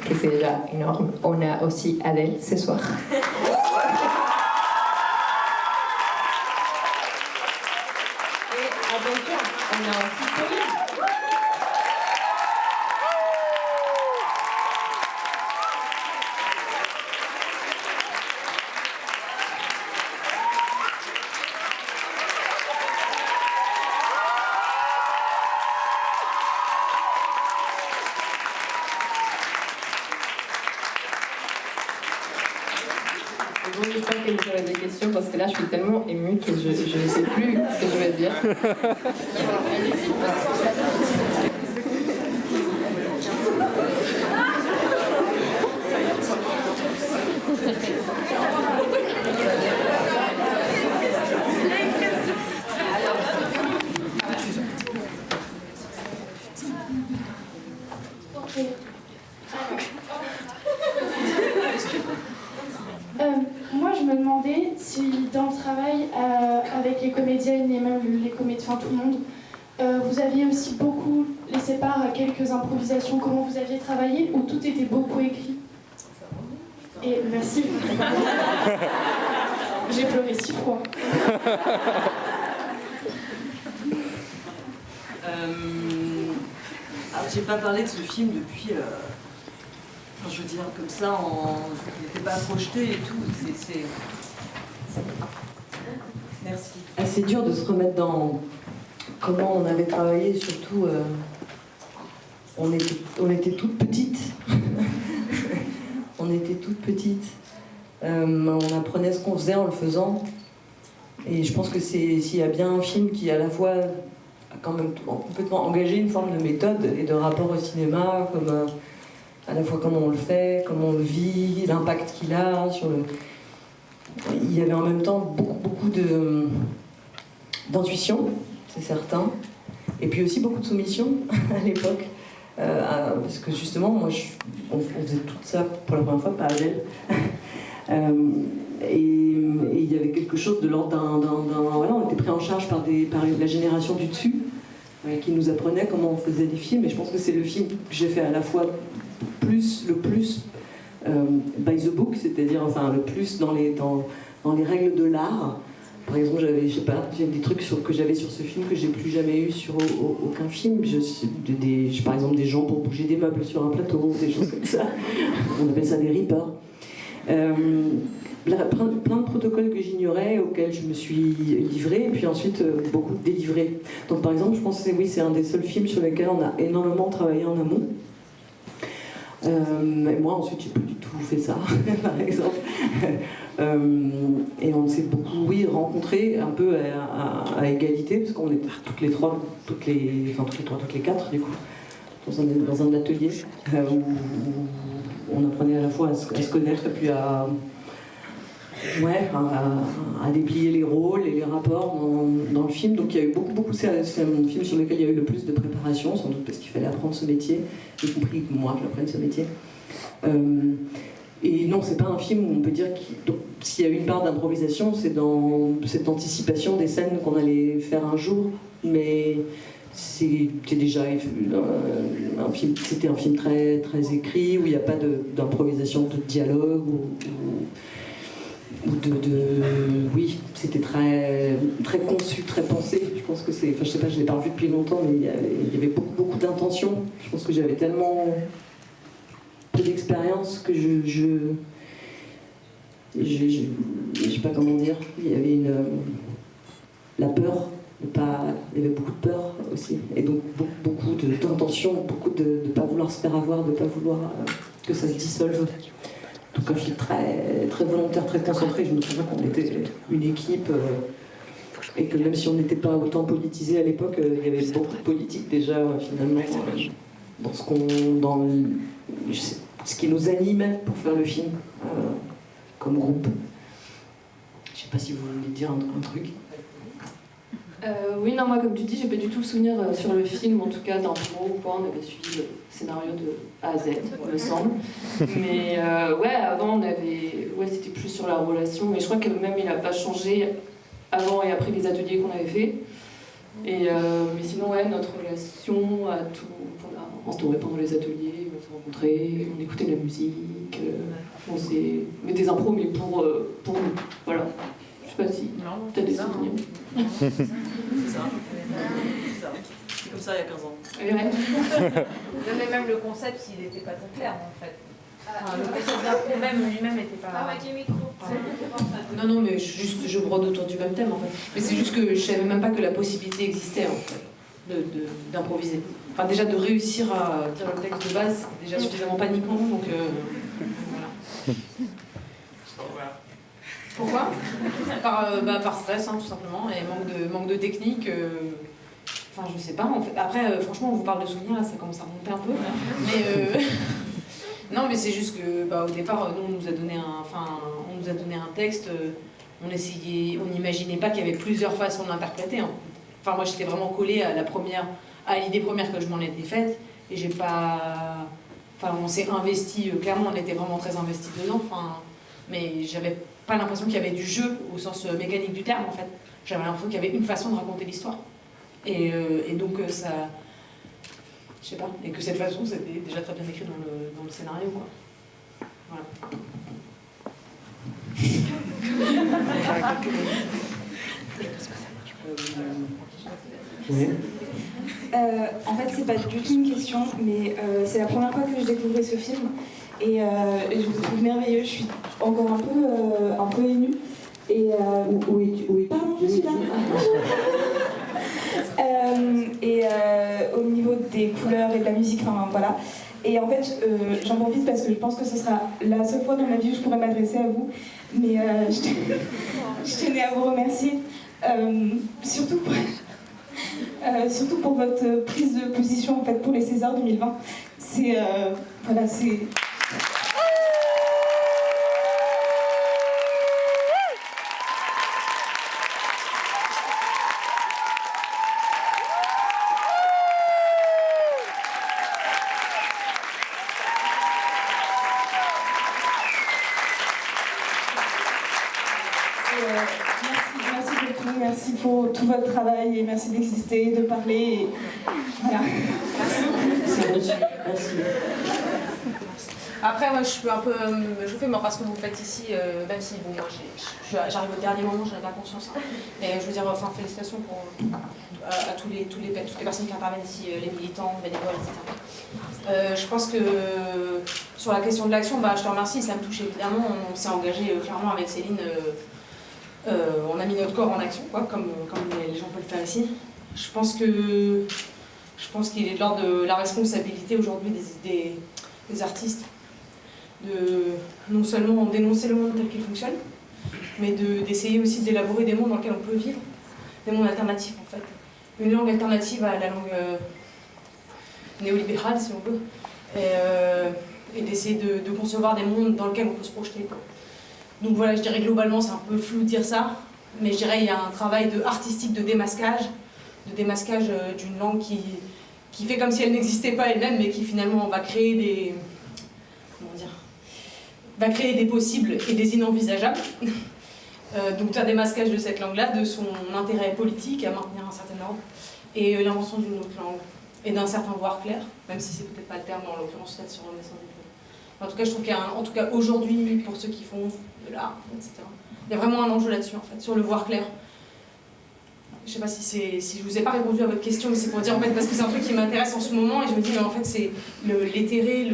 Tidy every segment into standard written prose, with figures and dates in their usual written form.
que c'est déjà énorme. On a aussi Adèle ce soir. Et attention, on a aussi Pauline. Bon, j'espère que vous avez des questions parce que là je suis tellement émue que je ne sais plus ce que je vais dire. Moi, je me demandais si dans le travail avec les comédiennes et même les comédiens, enfin tout le monde, vous aviez aussi beaucoup laissé part à quelques improvisations, comment vous aviez travaillé, ou tout était beaucoup écrit. Et merci. J'ai pleuré 6 fois. Alors, j'ai pas parlé de ce film depuis. Enfin, je veux dire, comme ça, il n'était pas projeté et tout. Merci. Assez dur de se remettre dans comment on avait travaillé, surtout. On était toutes petites. On était toutes petites. On apprenait ce qu'on faisait en le faisant. Et je pense que s'il y a bien un film qui à la fois a quand même complètement engagé une forme de méthode et de rapport au cinéma, comme à la fois comment on le fait, comment on le vit, l'impact qu'il a sur le... Il y avait en même temps beaucoup d'intuition, c'est certain, et puis aussi beaucoup de soumission à l'époque, parce que justement, on faisait tout ça pour la première fois, pas Adèle. Et il y avait quelque chose de l'ordre voilà, on était pris en charge par la génération du dessus, qui nous apprenait comment on faisait des films, et je pense que c'est le film que j'ai fait à la fois le plus by the book, c'est-à-dire enfin le plus dans les règles de l'art. Par exemple, j'ai des trucs que j'avais sur ce film que j'ai plus jamais eu sur aucun film. Par exemple, des gens pour bouger des meubles sur un plateau, des choses comme ça. On appelle ça des rippers. Plein de protocoles que j'ignorais, auxquels je me suis livrée, et puis ensuite beaucoup délivrés. Donc par exemple, je pense que c'est un des seuls films sur lesquels on a énormément travaillé en amont. Et moi ensuite j'ai plus du tout fait ça, par exemple. Et on s'est beaucoup, rencontrés un peu à égalité, parce qu'on était toutes les quatre du coup, dans un atelier où on apprenait à la fois à se connaître et puis à déplier les rôles et les rapports dans le film. Donc il y a eu beaucoup c'est un film sur lequel il y a eu le plus de préparation, sans doute parce qu'il fallait apprendre ce métier, y compris que moi j'apprenne ce métier. Et non, c'est pas un film où on peut dire s'il y a eu une part d'improvisation, c'est dans cette anticipation des scènes qu'on allait faire un jour, mais c'était déjà c'était un film très, très écrit, où il n'y a pas d'improvisation, de dialogue, oui, c'était très, très conçu, très pensé. Je pense que je sais pas, je l'ai pas revu depuis longtemps, mais il y avait beaucoup d'intention. Je pense que j'avais tellement peu d'expérience que je sais pas comment dire. Il y avait la peur. Il y avait beaucoup de peur aussi, et donc beaucoup d'intention, beaucoup de ne pas vouloir se faire avoir, de ne pas vouloir que ça se dissolve. Donc un film très, très volontaire, très concentré. Je me souviens qu'on était une équipe, et que même si on n'était pas autant politisé à l'époque, il y avait beaucoup de politique déjà finalement dans ce qui nous animait pour faire le film comme groupe. Je sais pas si vous voulez dire un truc. Oui, non, moi, comme tu dis, j'ai pas du tout le souvenir sur le film, en tout cas d'impro ou quoi. On avait suivi le scénario de A à Z, il me semble. Mais avant, c'était plus sur la relation. Mais je crois que même il a pas changé avant et après les ateliers qu'on avait fait. Et mais sinon, notre relation a tout, on a instauré pendant les ateliers. s'est rencontrés, on écoutait de la musique, on s'est met des impros, mais pour nous. Voilà. Je sais pas si t'as des souvenirs. C'est ça. C'est comme ça il y a 15 ans. Ouais. Mais même le concept, il n'était pas très clair en fait. Enfin, le concept d'impro même lui-même n'était pas. Avec les micros. Non, mais je brode autour du même thème en fait. Mais c'est juste que je savais même pas que la possibilité existait en fait, d'improviser. Enfin, déjà de réussir à dire le texte de base, c'était déjà suffisamment paniquant, donc voilà. Pourquoi par stress, hein, tout simplement, et manque de technique. Enfin, je sais pas, en fait. Après, franchement, on vous parle de souvenirs, là, ça commence à remonter un peu. Mais non, mais c'est juste que, au départ, nous, on nous a donné un texte, on n'imaginait pas qu'il y avait plusieurs façons de l'interpréter. Hein. Enfin, moi, j'étais vraiment collée à l'idée première que je m'en étais faite, et j'ai pas... Enfin, on s'est investi, clairement, on était vraiment très investis dedans, mais j'avais pas l'impression qu'il y avait du jeu, au sens mécanique du terme, en fait. J'avais l'impression qu'il y avait une façon de raconter l'histoire. Et donc, ça... Je sais pas, et que cette façon, c'était déjà très bien écrit dans le scénario, quoi. Voilà. Oui. En fait, c'est pas du tout une question, mais c'est la première fois que je découvrais ce film et je vous trouve merveilleux. Je suis encore un peu émue. Et pardon, je suis là. Au niveau des couleurs et de la musique, enfin voilà. Et en fait, j'en profite parce que je pense que ce sera la seule fois dans ma vie où je pourrais m'adresser à vous. Mais je tenais à vous remercier, surtout pour votre prise de position en fait, pour les Césars 2020. C'est... voilà, c'est... Merci pour tout votre travail et merci d'exister, de parler. Et... Voilà. Merci. Après, moi, je suis un peu chauffée, mais enfin, ce que vous faites ici, même si, bon, moi, j'arrive au dernier moment, j'en ai pas conscience. Hein. Mais je veux dire, enfin, félicitations à toutes les personnes qui interviennent ici, les militants, bénévoles, etc. Je pense que sur la question de l'action, je te remercie, ça me touche évidemment. On s'est engagé clairement avec Céline. On a mis notre corps en action, quoi, comme les gens peuvent le faire ici. Je pense qu'il est de l'ordre de la responsabilité aujourd'hui des artistes de non seulement dénoncer le monde tel qu'il fonctionne, mais d'essayer aussi d'élaborer des mondes dans lesquels on peut vivre, des mondes alternatifs en fait. Une langue alternative à la langue néolibérale, si on veut, et d'essayer de concevoir des mondes dans lesquels on peut se projeter, quoi. Donc voilà, je dirais globalement, c'est un peu flou de dire ça, mais je dirais qu'il y a un travail artistique de démasquage d'une langue qui fait comme si elle n'existait pas elle-même, mais qui finalement va créer des possibles et des inenvisageables. Donc un démasquage de cette langue-là, de son intérêt politique à maintenir un certain ordre, et l'invention d'une autre langue, et d'un certain voir clair, même si c'est peut-être pas le terme, en l'occurrence peut-être sur Renaissance du film. En tout cas, je trouve qu'il y a en tout cas aujourd'hui, pour ceux qui font de l'art, etc., il y a vraiment un enjeu là-dessus, en fait, sur le voir clair. Je sais pas si je vous ai pas répondu à votre question, mais c'est pour dire, en fait, parce que c'est un truc qui m'intéresse en ce moment, et je me dis, mais en fait, c'est l'éthéré,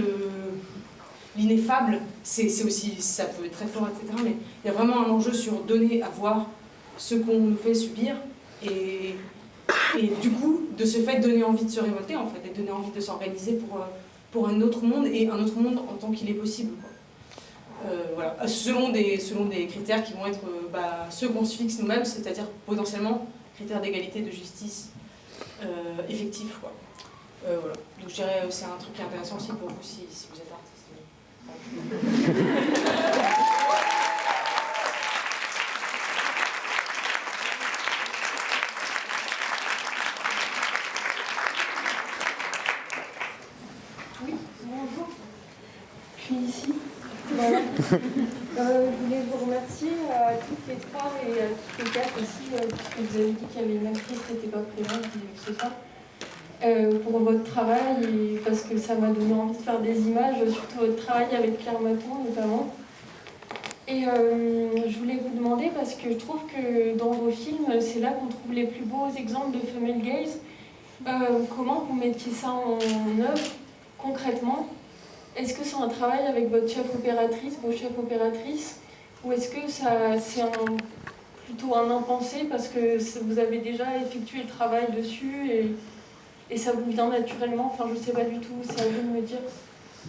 l'ineffable, c'est aussi, ça peut être très fort, etc., mais il y a vraiment un enjeu sur donner à voir ce qu'on nous fait subir, et du coup, de ce fait, donner envie de se révolter, en fait, et donner envie de s'organiser pour un autre monde, et un autre monde en tant qu'il est possible, quoi. Voilà, selon des critères qui vont être ceux qu'on se fixe nous-mêmes, c'est-à-dire potentiellement critères d'égalité, de justice effectif, quoi. Voilà. Donc je dirais c'est un truc qui est intéressant aussi pour vous si vous êtes artiste. Oui, bonjour. Je suis ici. Voilà. Je voulais vous remercier à toutes les trois et à toutes les quatre aussi, puisque vous avez dit qu'il y avait une actrice qui n'était pas présente, ce soir. pour votre travail, et parce que ça m'a donné envie de faire des images, surtout votre travail avec Claire Maton notamment. Et je voulais vous demander, parce que je trouve que dans vos films, c'est là qu'on trouve les plus beaux exemples de female gaze. Comment vous mettiez ça en œuvre concrètement? Est-ce que c'est un travail avec votre chef opératrice, vos chefs opératrices, ou est-ce que c'est plutôt un impensé parce que vous avez déjà effectué le travail dessus et ça vous vient naturellement? Enfin, je sais pas du tout, c'est à vous de me dire.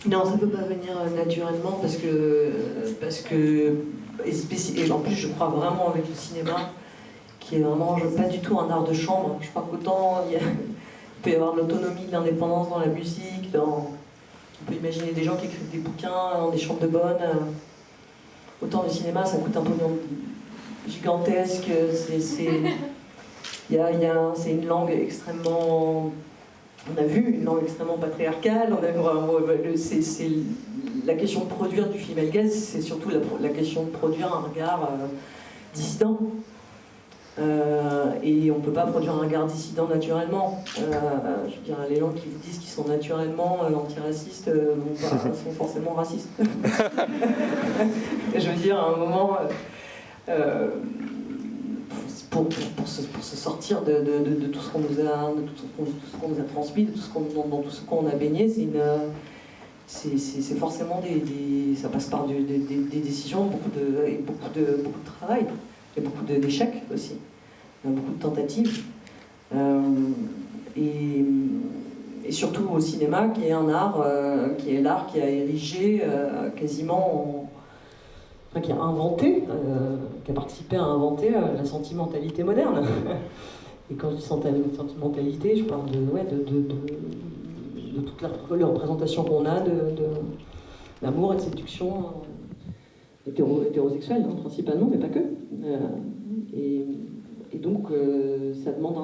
Non, ça ne peut pas venir naturellement parce que et en plus je crois vraiment avec le cinéma qui est vraiment pas du tout un art de chambre. Je crois qu'autant il peut y avoir de l'autonomie, de l'indépendance dans la musique, on peut imaginer des gens qui écrivent des bouquins dans des chambres de bonne. Autant le cinéma ça coûte un pognon gigantesque, c'est une langue extrêmement... On a vu une langue extrêmement patriarcale, c'est la question de produire du female gaze, c'est surtout la question de produire un regard dissident. Et on ne peut pas produire un regard dissident naturellement. Je veux dire, les gens qui vous disent qu'ils sont naturellement antiracistes sont forcément racistes. Je veux dire, à un moment... Pour se sortir de tout ce qu'on nous a transmis, de dans tout ce qu'on a baigné, c'est forcément ça passe par des décisions, beaucoup de travail, et beaucoup d'échecs aussi, beaucoup de tentatives. Et surtout au cinéma, qui est un art, qui est l'art qui a érigé quasiment qui a inventé, qui a participé à inventer la sentimentalité moderne. Et quand je dis sentimentalité, je parle de toute la représentation qu'on a d'amour et de séduction hétérosexuelle, hein, principalement, mais pas que. Et donc, ça demande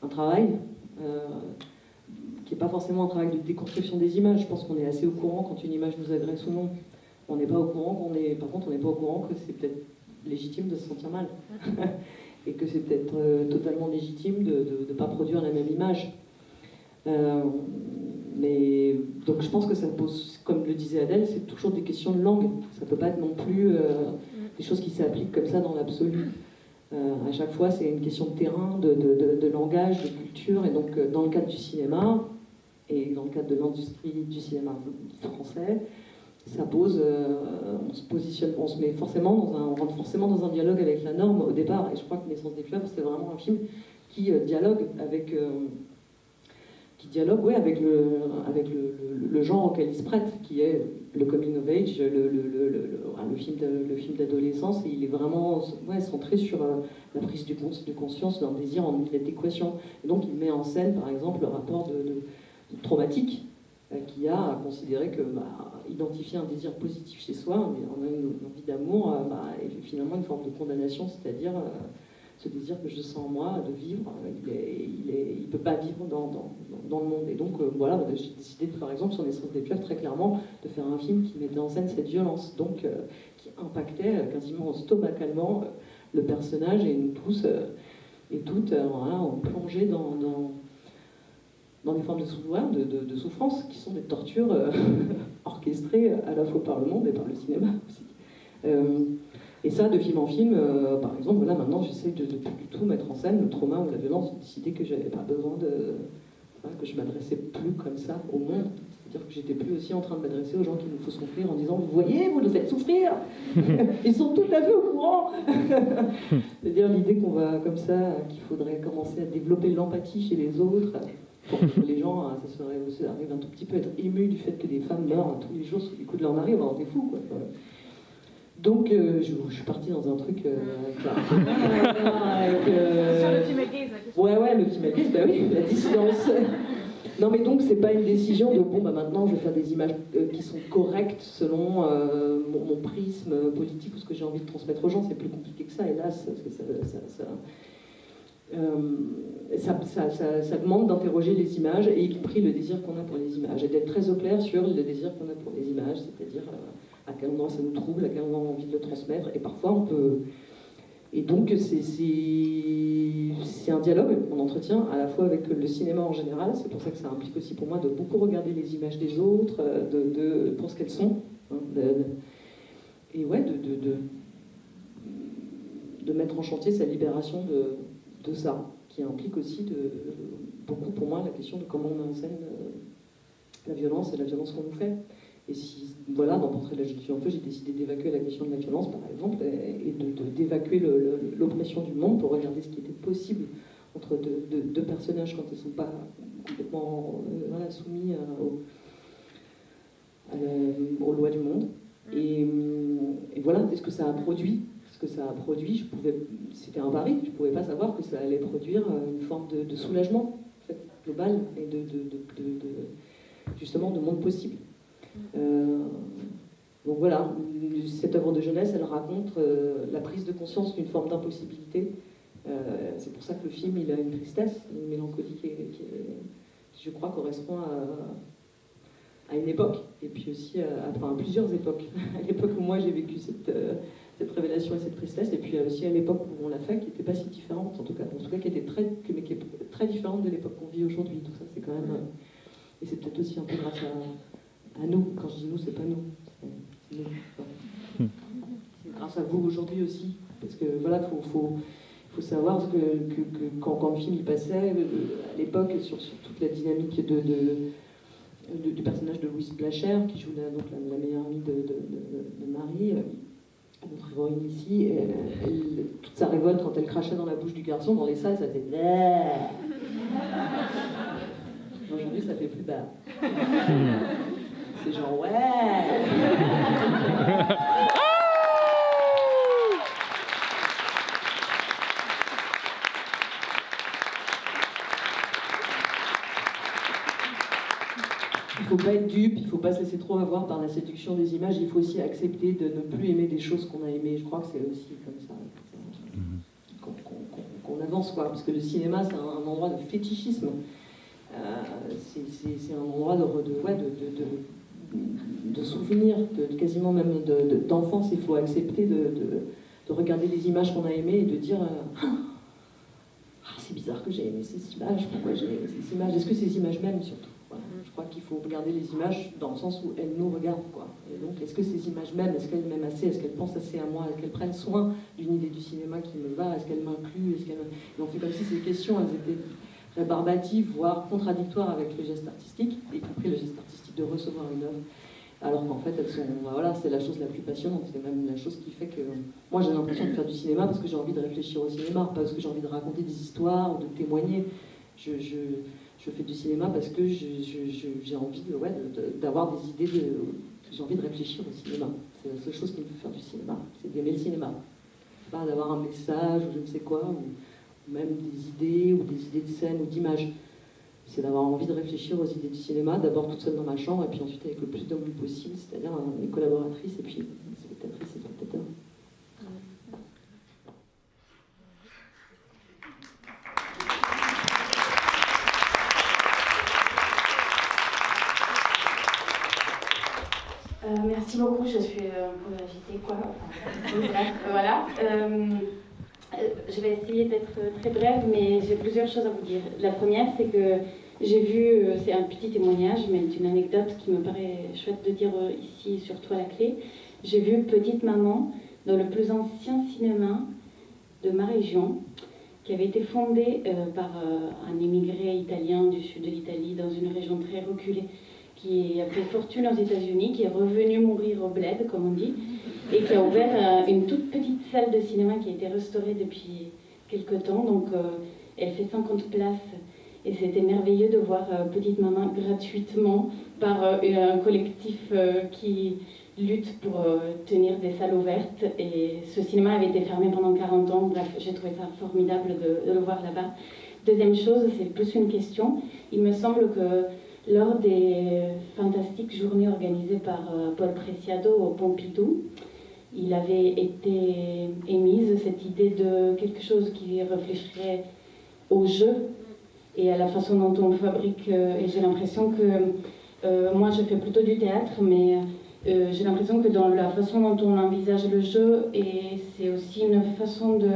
un travail qui n'est pas forcément un travail de déconstruction des images. Je pense qu'on est assez au courant quand une image nous agresse ou non. On n'est pas au courant par contre, on n'est pas au courant que c'est peut-être légitime de se sentir mal. Et que c'est peut-être totalement légitime de ne pas produire la même image. Mais donc je pense que ça pose, comme le disait Adèle, c'est toujours des questions de langue. Ça ne peut pas être non plus des choses qui s'appliquent comme ça dans l'absolu. À chaque fois, c'est une question de terrain, de langage, de culture. Et donc, dans le cadre du cinéma, et dans le cadre de l'industrie du cinéma français, ça pose, on se positionne, on se met forcément on rentre forcément dans un dialogue avec la norme au départ. Et je crois que Naissance des fleuves, c'est vraiment un film qui dialogue avec le genre auquel il se prête, qui est le coming of age, le film d'adolescence. Et il est vraiment centré sur la prise de conscience d'un désir en adéquation. Et donc il met en scène, par exemple, le rapport de traumatique qu'il y a à considérer que identifier un désir positif chez soi, on a une envie d'amour, est finalement une forme de condamnation, c'est-à-dire ce désir que je sens en moi de vivre, il ne peut pas vivre dans le monde. Et donc voilà, j'ai décidé, par exemple, sur Naissance des fleuves, très clairement, de faire un film qui mettait en scène cette violence, donc qui impactait quasiment stomacalement le personnage et nous tous et toutes, on plongeait dans des formes de souffrance qui sont des tortures orchestrées à la fois par le monde et par le cinéma aussi. Et ça, de film en film, par exemple, là maintenant j'essaie de plus du tout mettre en scène le trauma ou la violence. J'ai décidé que j'avais pas besoin que je m'adressais plus comme ça au monde. C'est-à-dire que j'étais plus aussi en train de m'adresser aux gens qui nous font souffrir en disant « Vous voyez, vous nous faites souffrir !» Ils sont tout à fait au courant. C'est-à-dire l'idée qu'on va comme ça, qu'il faudrait commencer à développer l'empathie chez les autres, pour que les gens, ça arrive un tout petit peu à être émus du fait que des femmes meurent tous les jours sous les coups de leur mari, on est fou, quoi. Donc je suis partie dans un truc sur le film gaze, la question. Ouais, le film gaze, bah oui, la dissidence. Non mais donc c'est pas une décision de maintenant je vais faire des images qui sont correctes selon mon prisme politique ou ce que j'ai envie de transmettre aux gens. C'est plus compliqué que ça, hélas, parce que ça demande d'interroger les images, et y compris le désir qu'on a pour les images, et d'être très au clair sur le désir qu'on a pour les images, c'est-à-dire à quel moment ça nous trouble, à quel moment on a envie de le transmettre, et parfois on peut... Et donc c'est un dialogue, on entretient à la fois avec le cinéma en général, c'est pour ça que ça implique aussi pour moi de beaucoup regarder les images des autres, pour ce qu'elles sont, hein, et ouais, de mettre en chantier sa libération de ça, qui implique aussi beaucoup pour moi la question de comment on met en scène la violence et la violence qu'on nous fait. Et si, voilà, dans Portrait de la jeune fille en feu, j'ai décidé d'évacuer la question de la violence, par exemple, et d'évacuer l'oppression du monde pour regarder ce qui était possible entre deux personnages quand ils ne sont pas complètement voilà, soumis aux lois du monde. Et voilà, est-ce que ça a produit? Ce que ça a produit, c'était un pari, je ne pouvais pas savoir que ça allait produire une forme de soulagement en fait, global et justement de monde possible. Donc voilà, cette œuvre de jeunesse, elle raconte la prise de conscience d'une forme d'impossibilité. C'est pour ça que le film, il a une tristesse, une mélancolie qui, je crois, correspond à une époque, et puis aussi à plusieurs époques. À l'époque où moi j'ai vécu cette révélation et cette tristesse, et puis aussi à l'époque où on l'a fait, qui n'était pas si différente, en tout cas qui était mais qui est très différente de l'époque qu'on vit aujourd'hui. Tout ça, c'est quand même... et c'est peut-être aussi un peu grâce à nous. Quand je dis nous, c'est pas nous. C'est nous. C'est grâce à vous aujourd'hui aussi. Parce que voilà, faut savoir que quand le film y passait, à l'époque, sur toute la dynamique du personnage de Louise Blacher, qui joue la meilleure amie de Marie, notre héroïne ici, toute sa révolte quand elle crachait dans la bouche du garçon, dans les salles, ça faisait... Aujourd'hui, ça fait plus bas. C'est genre, ouais. Il ne faut pas être dupe, il ne faut pas se laisser trop avoir par la séduction des images, il faut aussi accepter de ne plus aimer des choses qu'on a aimées. Je crois que c'est aussi comme ça qu'on avance, quoi. Parce que le cinéma, c'est un endroit de fétichisme. C'est un endroit de souvenirs, quasiment même d'enfance. Il faut accepter de regarder les images qu'on a aimées et de dire c'est bizarre que j'ai aimé ces images, pourquoi j'ai aimé ces images, est-ce que ces images m'aiment surtout, voilà. Je crois qu'il faut regarder les images dans le sens où elles nous regardent, quoi. Et donc, est-ce que ces images m'aiment, est-ce qu'elles m'aiment assez, est-ce qu'elles pensent assez à moi, est-ce qu'elles prennent soin d'une idée du cinéma qui me va, est-ce qu'elles m'incluent, et on fait comme si ces questions, elles étaient rébarbatives, voire contradictoires avec le geste artistique, y compris le geste artistique de recevoir une œuvre, alors qu'en fait, elles sont, voilà, c'est la chose la plus passionnante, c'est même la chose qui fait que moi j'ai l'impression de faire du cinéma parce que j'ai envie de réfléchir au cinéma, pas parce que j'ai envie de raconter des histoires ou de témoigner. Je fais du cinéma parce que j'ai envie d'avoir des idées, j'ai envie de réfléchir au cinéma. C'est la seule chose qui me fait faire du cinéma, c'est d'aimer le cinéma. Pas d'avoir un message ou je ne sais quoi, ou même des idées ou des idées de scène ou d'images. C'est d'avoir envie de réfléchir aux idées du cinéma, d'abord toute seule dans ma chambre, et puis ensuite avec le plus d'hommes possible, c'est-à-dire mes collaboratrices et puis les spectatrices et spectateurs. Merci beaucoup, je suis un peu agitée, quoi. Voilà. Je vais essayer d'être très brève, mais j'ai plusieurs choses à vous dire. La première, c'est que j'ai vu, c'est un petit témoignage, mais c'est une anecdote qui me paraît chouette de dire ici, surtout à la clé. J'ai vu Petite Maman dans le plus ancien cinéma de ma région, qui avait été fondé par un immigré italien du sud de l'Italie, dans une région très reculée, qui a fait fortune aux États-Unis, qui est revenu mourir au bled, comme on dit, et qui a ouvert une toute petite salle de cinéma qui a été restaurée depuis quelques temps. Donc, elle fait 50 places. Et c'était merveilleux de voir Petite Maman gratuitement par un collectif qui lutte pour tenir des salles ouvertes. Et ce cinéma avait été fermé pendant 40 ans. Bref, j'ai trouvé ça formidable de le voir là-bas. Deuxième chose, c'est plus une question. Il me semble que lors des fantastiques journées organisées par Paul Preciado au Pompidou, il avait été émise cette idée de quelque chose qui réfléchirait au jeu et à la façon dont on fabrique. Et j'ai l'impression que moi, je fais plutôt du théâtre, mais j'ai l'impression que dans la façon dont on envisage le jeu, et c'est aussi une façon de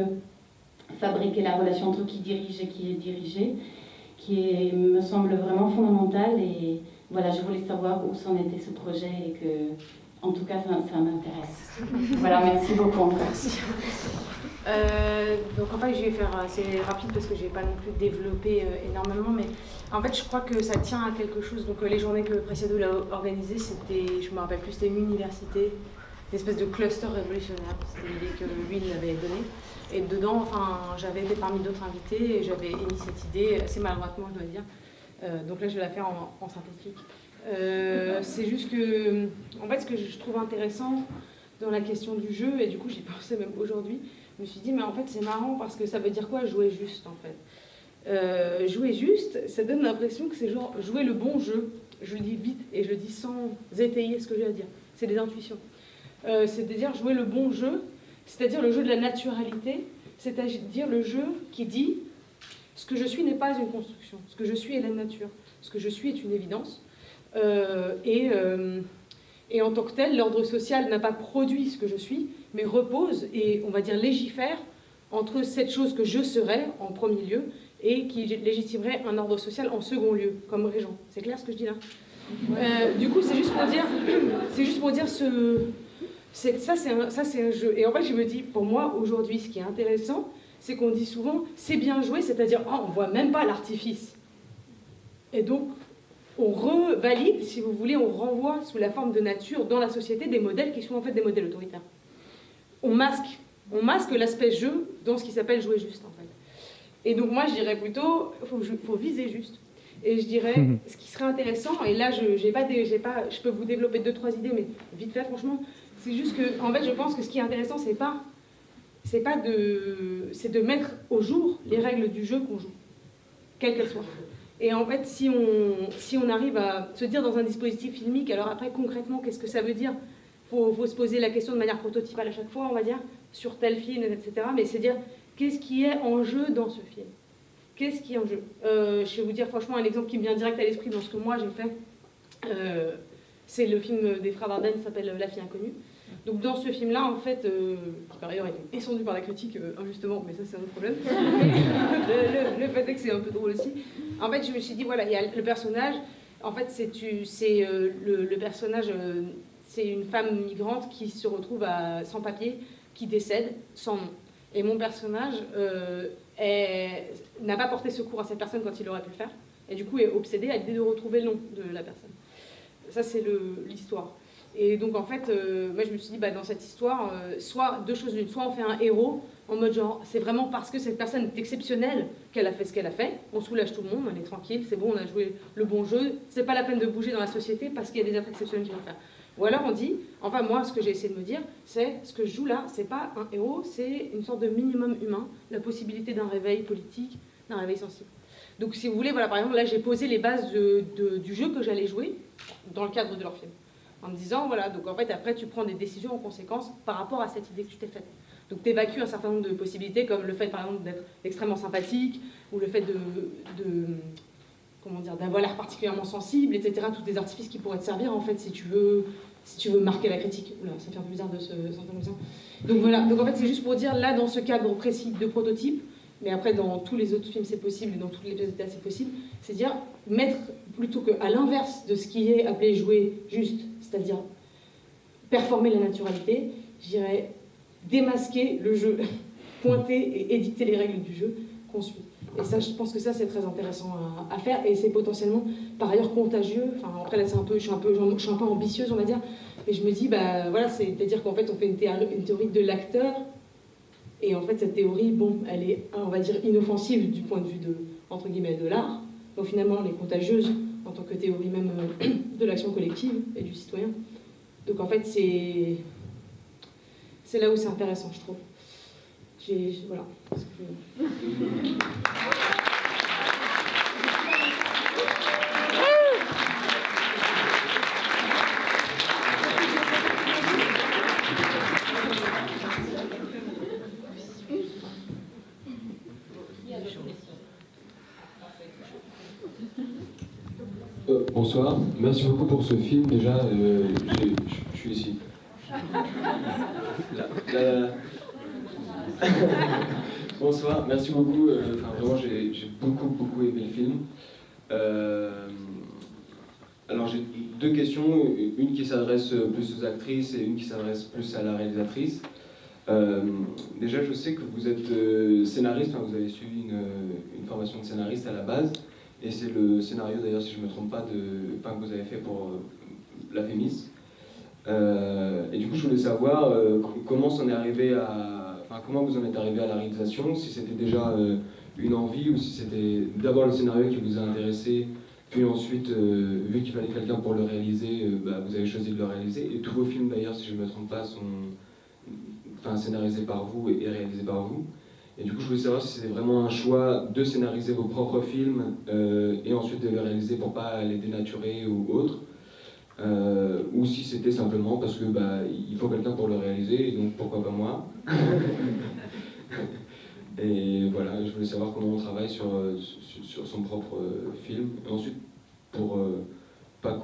fabriquer la relation entre qui dirige et qui est dirigé, me semble vraiment fondamentale. Et voilà, je voulais savoir où s'en était ce projet et que, en tout cas, ça m'intéresse. Voilà, merci beaucoup. Merci. Donc en fait, je vais faire assez rapide parce que je vais pas non plus développer énormément, mais en fait, je crois que ça tient à quelque chose. Donc les journées que Preciado l'a organisées, c'était, je me rappelle plus, c'était une université, une espèce de cluster révolutionnaire. C'était l'idée que lui il avait donnée. Et dedans, enfin, j'avais été parmi d'autres invités et j'avais émis cette idée assez maladroitement, je dois dire. Donc là, je vais la faire en synthétique. C'est juste que, en fait, ce que je trouve intéressant dans la question du jeu, et du coup, j'y pensais même aujourd'hui, je me suis dit, mais en fait, c'est marrant parce que ça veut dire quoi jouer juste, en fait. Jouer juste, ça donne l'impression que c'est genre jouer le bon jeu. Je le dis vite et je le dis sans étayer ce que j'ai à dire. C'est des intuitions. C'est-à-dire jouer le bon jeu, c'est-à-dire le jeu de la naturalité, c'est-à-dire le jeu qui dit ce que je suis n'est pas une construction, ce que je suis est la nature, ce que je suis est une évidence. Et en tant que tel, l'ordre social n'a pas produit ce que je suis, mais repose et, on va dire, légifère entre cette chose que je serais en premier lieu et qui légitimerait un ordre social en second lieu, comme régent. C'est clair ce que je dis là ? Du coup, c'est juste pour dire ça c'est un jeu. Et en fait, je me dis, pour moi, aujourd'hui, ce qui est intéressant, c'est qu'on dit souvent, c'est bien joué, c'est-à-dire, oh, on voit même pas l'artifice. Et donc, on revalide, si vous voulez, on renvoie sous la forme de nature dans la société des modèles qui sont en fait des modèles autoritaires. On masque l'aspect jeu dans ce qui s'appelle jouer juste, en fait. Et donc moi, je dirais plutôt, faut viser juste. Et je dirais, ce qui serait intéressant, et là, je peux vous développer 2-3 idées, mais vite fait, franchement, c'est juste que, en fait, je pense que ce qui est intéressant, c'est de mettre au jour les règles du jeu qu'on joue, quelles qu'elles soient. Et en fait, si on arrive à se dire dans un dispositif filmique, alors après, concrètement, qu'est-ce que ça veut dire ? Faut se poser la question de manière prototypale à chaque fois, on va dire, sur tel film, etc. Mais c'est dire, qu'est-ce qui est en jeu dans ce film ? Qu'est-ce qui est en jeu ? Je vais vous dire franchement un exemple qui me vient direct à l'esprit dans ce que moi j'ai fait. C'est le film des frères Dardenne qui s'appelle La fille inconnue. Donc dans ce film-là, en fait, qui par ailleurs a été descendu par la critique injustement, mais ça c'est un autre problème. le fait est que c'est un peu drôle aussi. En fait, je me suis dit, voilà, il y a le personnage, en fait, le personnage, c'est une femme migrante qui se retrouve sans papier, qui décède sans nom. Et mon personnage n'a pas porté secours à cette personne quand il aurait pu le faire, et du coup est obsédé à l'idée de retrouver le nom de la personne. Ça, c'est l'histoire. Et donc, en fait, moi, je me suis dit, dans cette histoire, soit deux choses l'une, soit on fait un héros, en mode genre, c'est vraiment parce que cette personne est exceptionnelle qu'elle a fait ce qu'elle a fait, on soulage tout le monde, on est tranquille, c'est bon, on a joué le bon jeu, c'est pas la peine de bouger dans la société parce qu'il y a des êtres exceptionnels qui vont le faire. Ou alors on dit, enfin moi, ce que j'ai essayé de me dire, c'est, ce que je joue là, c'est pas un héros, c'est une sorte de minimum humain, la possibilité d'un réveil politique, d'un réveil sensible. Donc si vous voulez, voilà, par exemple, là j'ai posé les bases du jeu que j'allais jouer dans le cadre de leur film. En me disant, voilà, donc en fait, après, tu prends des décisions en conséquence par rapport à cette idée que tu t'es faite. Donc, tu évacues un certain nombre de possibilités, comme le fait, par exemple, d'être extrêmement sympathique, ou le fait d'avoir l'air particulièrement sensible, etc. Tous des artifices qui pourraient te servir, en fait, si tu veux marquer la critique. Oula, ça fait un peu bizarre de se sentir comme ça. Donc, voilà. Donc, en fait, c'est juste pour dire, là, dans ce cadre précis de prototype, mais après, dans tous les autres films, c'est possible, et dans toutes les pièces de théâtre, c'est possible, c'est dire, mettre, plutôt qu'à l'inverse de ce qui est appelé jouer juste, c'est-à-dire performer la naturalité, je dirais démasquer le jeu, pointer et édicter les règles du jeu qu'on suit. Et ça, je pense que ça, c'est très intéressant à faire, et c'est potentiellement, par ailleurs, contagieux. Enfin, après, là, je suis un peu ambitieuse, on va dire, et je me dis, voilà, c'est-à-dire qu'en fait, on fait une théorie de l'acteur, et en fait, cette théorie, elle est, on va dire, inoffensive du point de vue entre guillemets, de l'art. Donc finalement, elle est contagieuse en tant que théorie même de l'action collective et du citoyen. Donc en fait, c'est là où c'est intéressant, je trouve. Voilà. Bonsoir, merci beaucoup pour ce film. Déjà, je suis ici. Là. Bonsoir, merci beaucoup. Vraiment, j'ai beaucoup aimé le film. Alors, j'ai deux questions. Une qui s'adresse plus aux actrices et une qui s'adresse plus à la réalisatrice. Déjà, je sais que vous êtes scénariste, vous avez suivi une formation de scénariste à la base. Et c'est le scénario, d'ailleurs, si je ne me trompe pas, que vous avez fait pour La Fémis. Et du coup, je voulais savoir comment vous en êtes arrivé à la réalisation, si c'était déjà une envie ou si c'était d'abord le scénario qui vous a intéressé, puis ensuite, vu qu'il fallait quelqu'un pour le réaliser, vous avez choisi de le réaliser. Et tous vos films, d'ailleurs, si je ne me trompe pas, sont scénarisés par vous et réalisés par vous. Et du coup, je voulais savoir si c'était vraiment un choix de scénariser vos propres films et ensuite de les réaliser pour pas les dénaturer ou autre, ou si c'était simplement parce que il faut quelqu'un pour le réaliser et donc pourquoi pas moi. Et voilà, je voulais savoir comment on travaille sur son propre film. Et ensuite, pour pas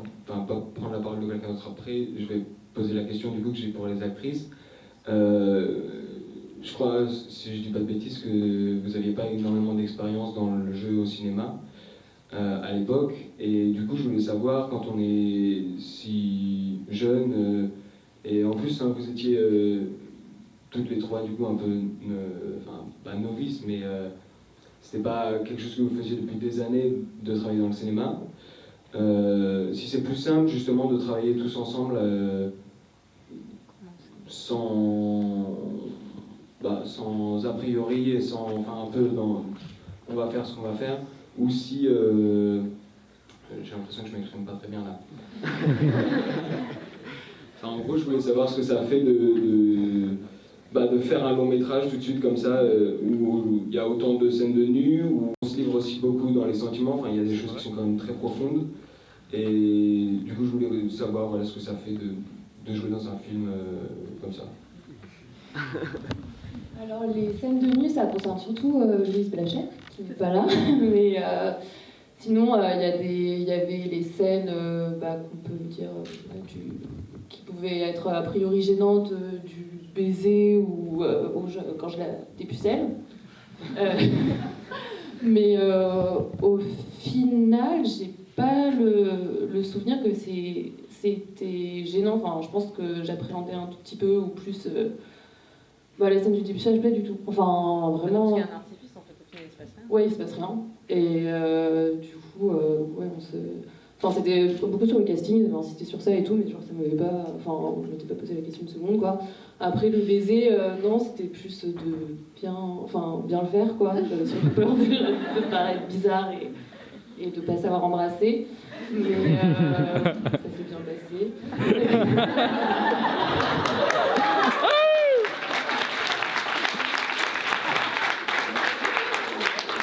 prendre la parole de quelqu'un d'autre après, je vais poser la question du coup que j'ai pour les actrices. Je crois, si je dis pas de bêtises, que vous n'aviez pas énormément d'expérience dans le jeu au cinéma à l'époque. Et du coup, je voulais savoir, quand on est si jeune, et en plus, vous étiez toutes les trois, du coup, un peu, pas novices, mais c'était pas quelque chose que vous faisiez depuis des années de travailler dans le cinéma. Si c'est plus simple, justement, de travailler tous ensemble sans a priori et un peu on va faire ce qu'on va faire, ou si j'ai l'impression que je m'exprime pas très bien là. En gros, je voulais savoir ce que ça fait de faire un long métrage tout de suite comme ça, où il y a autant de scènes de nu, où on se livre aussi beaucoup dans les sentiments, il y a des choses qui sont quand même très profondes, et du coup je voulais savoir ce que ça fait de jouer dans un film comme ça. Alors les scènes de nu, ça concerne surtout Louise Blachère, qui n'est pas là, mais sinon il y avait les scènes qu'on peut dire qui pouvaient être a priori gênantes, du baiser ou quand je des pucelles. Mais au final, j'ai pas le souvenir que c'était gênant. Enfin, je pense que j'appréhendais un tout petit peu ou plus. La scène du dépucelage, pas du tout. Enfin, vraiment. Parce qu'il y a un artifice, en fait, au final, il se passe rien. Ouais, il se passe rien. Et du coup, c'était beaucoup sur le casting, ils avaient insisté sur ça et tout, mais genre, ça m'avait pas. Enfin, je m'étais pas posé la question une seconde, quoi. Après, le baiser, non, c'était plus de bien le faire, quoi. J'avais surtout peur de paraître bizarre et de pas savoir embrasser. Mais ça s'est bien passé.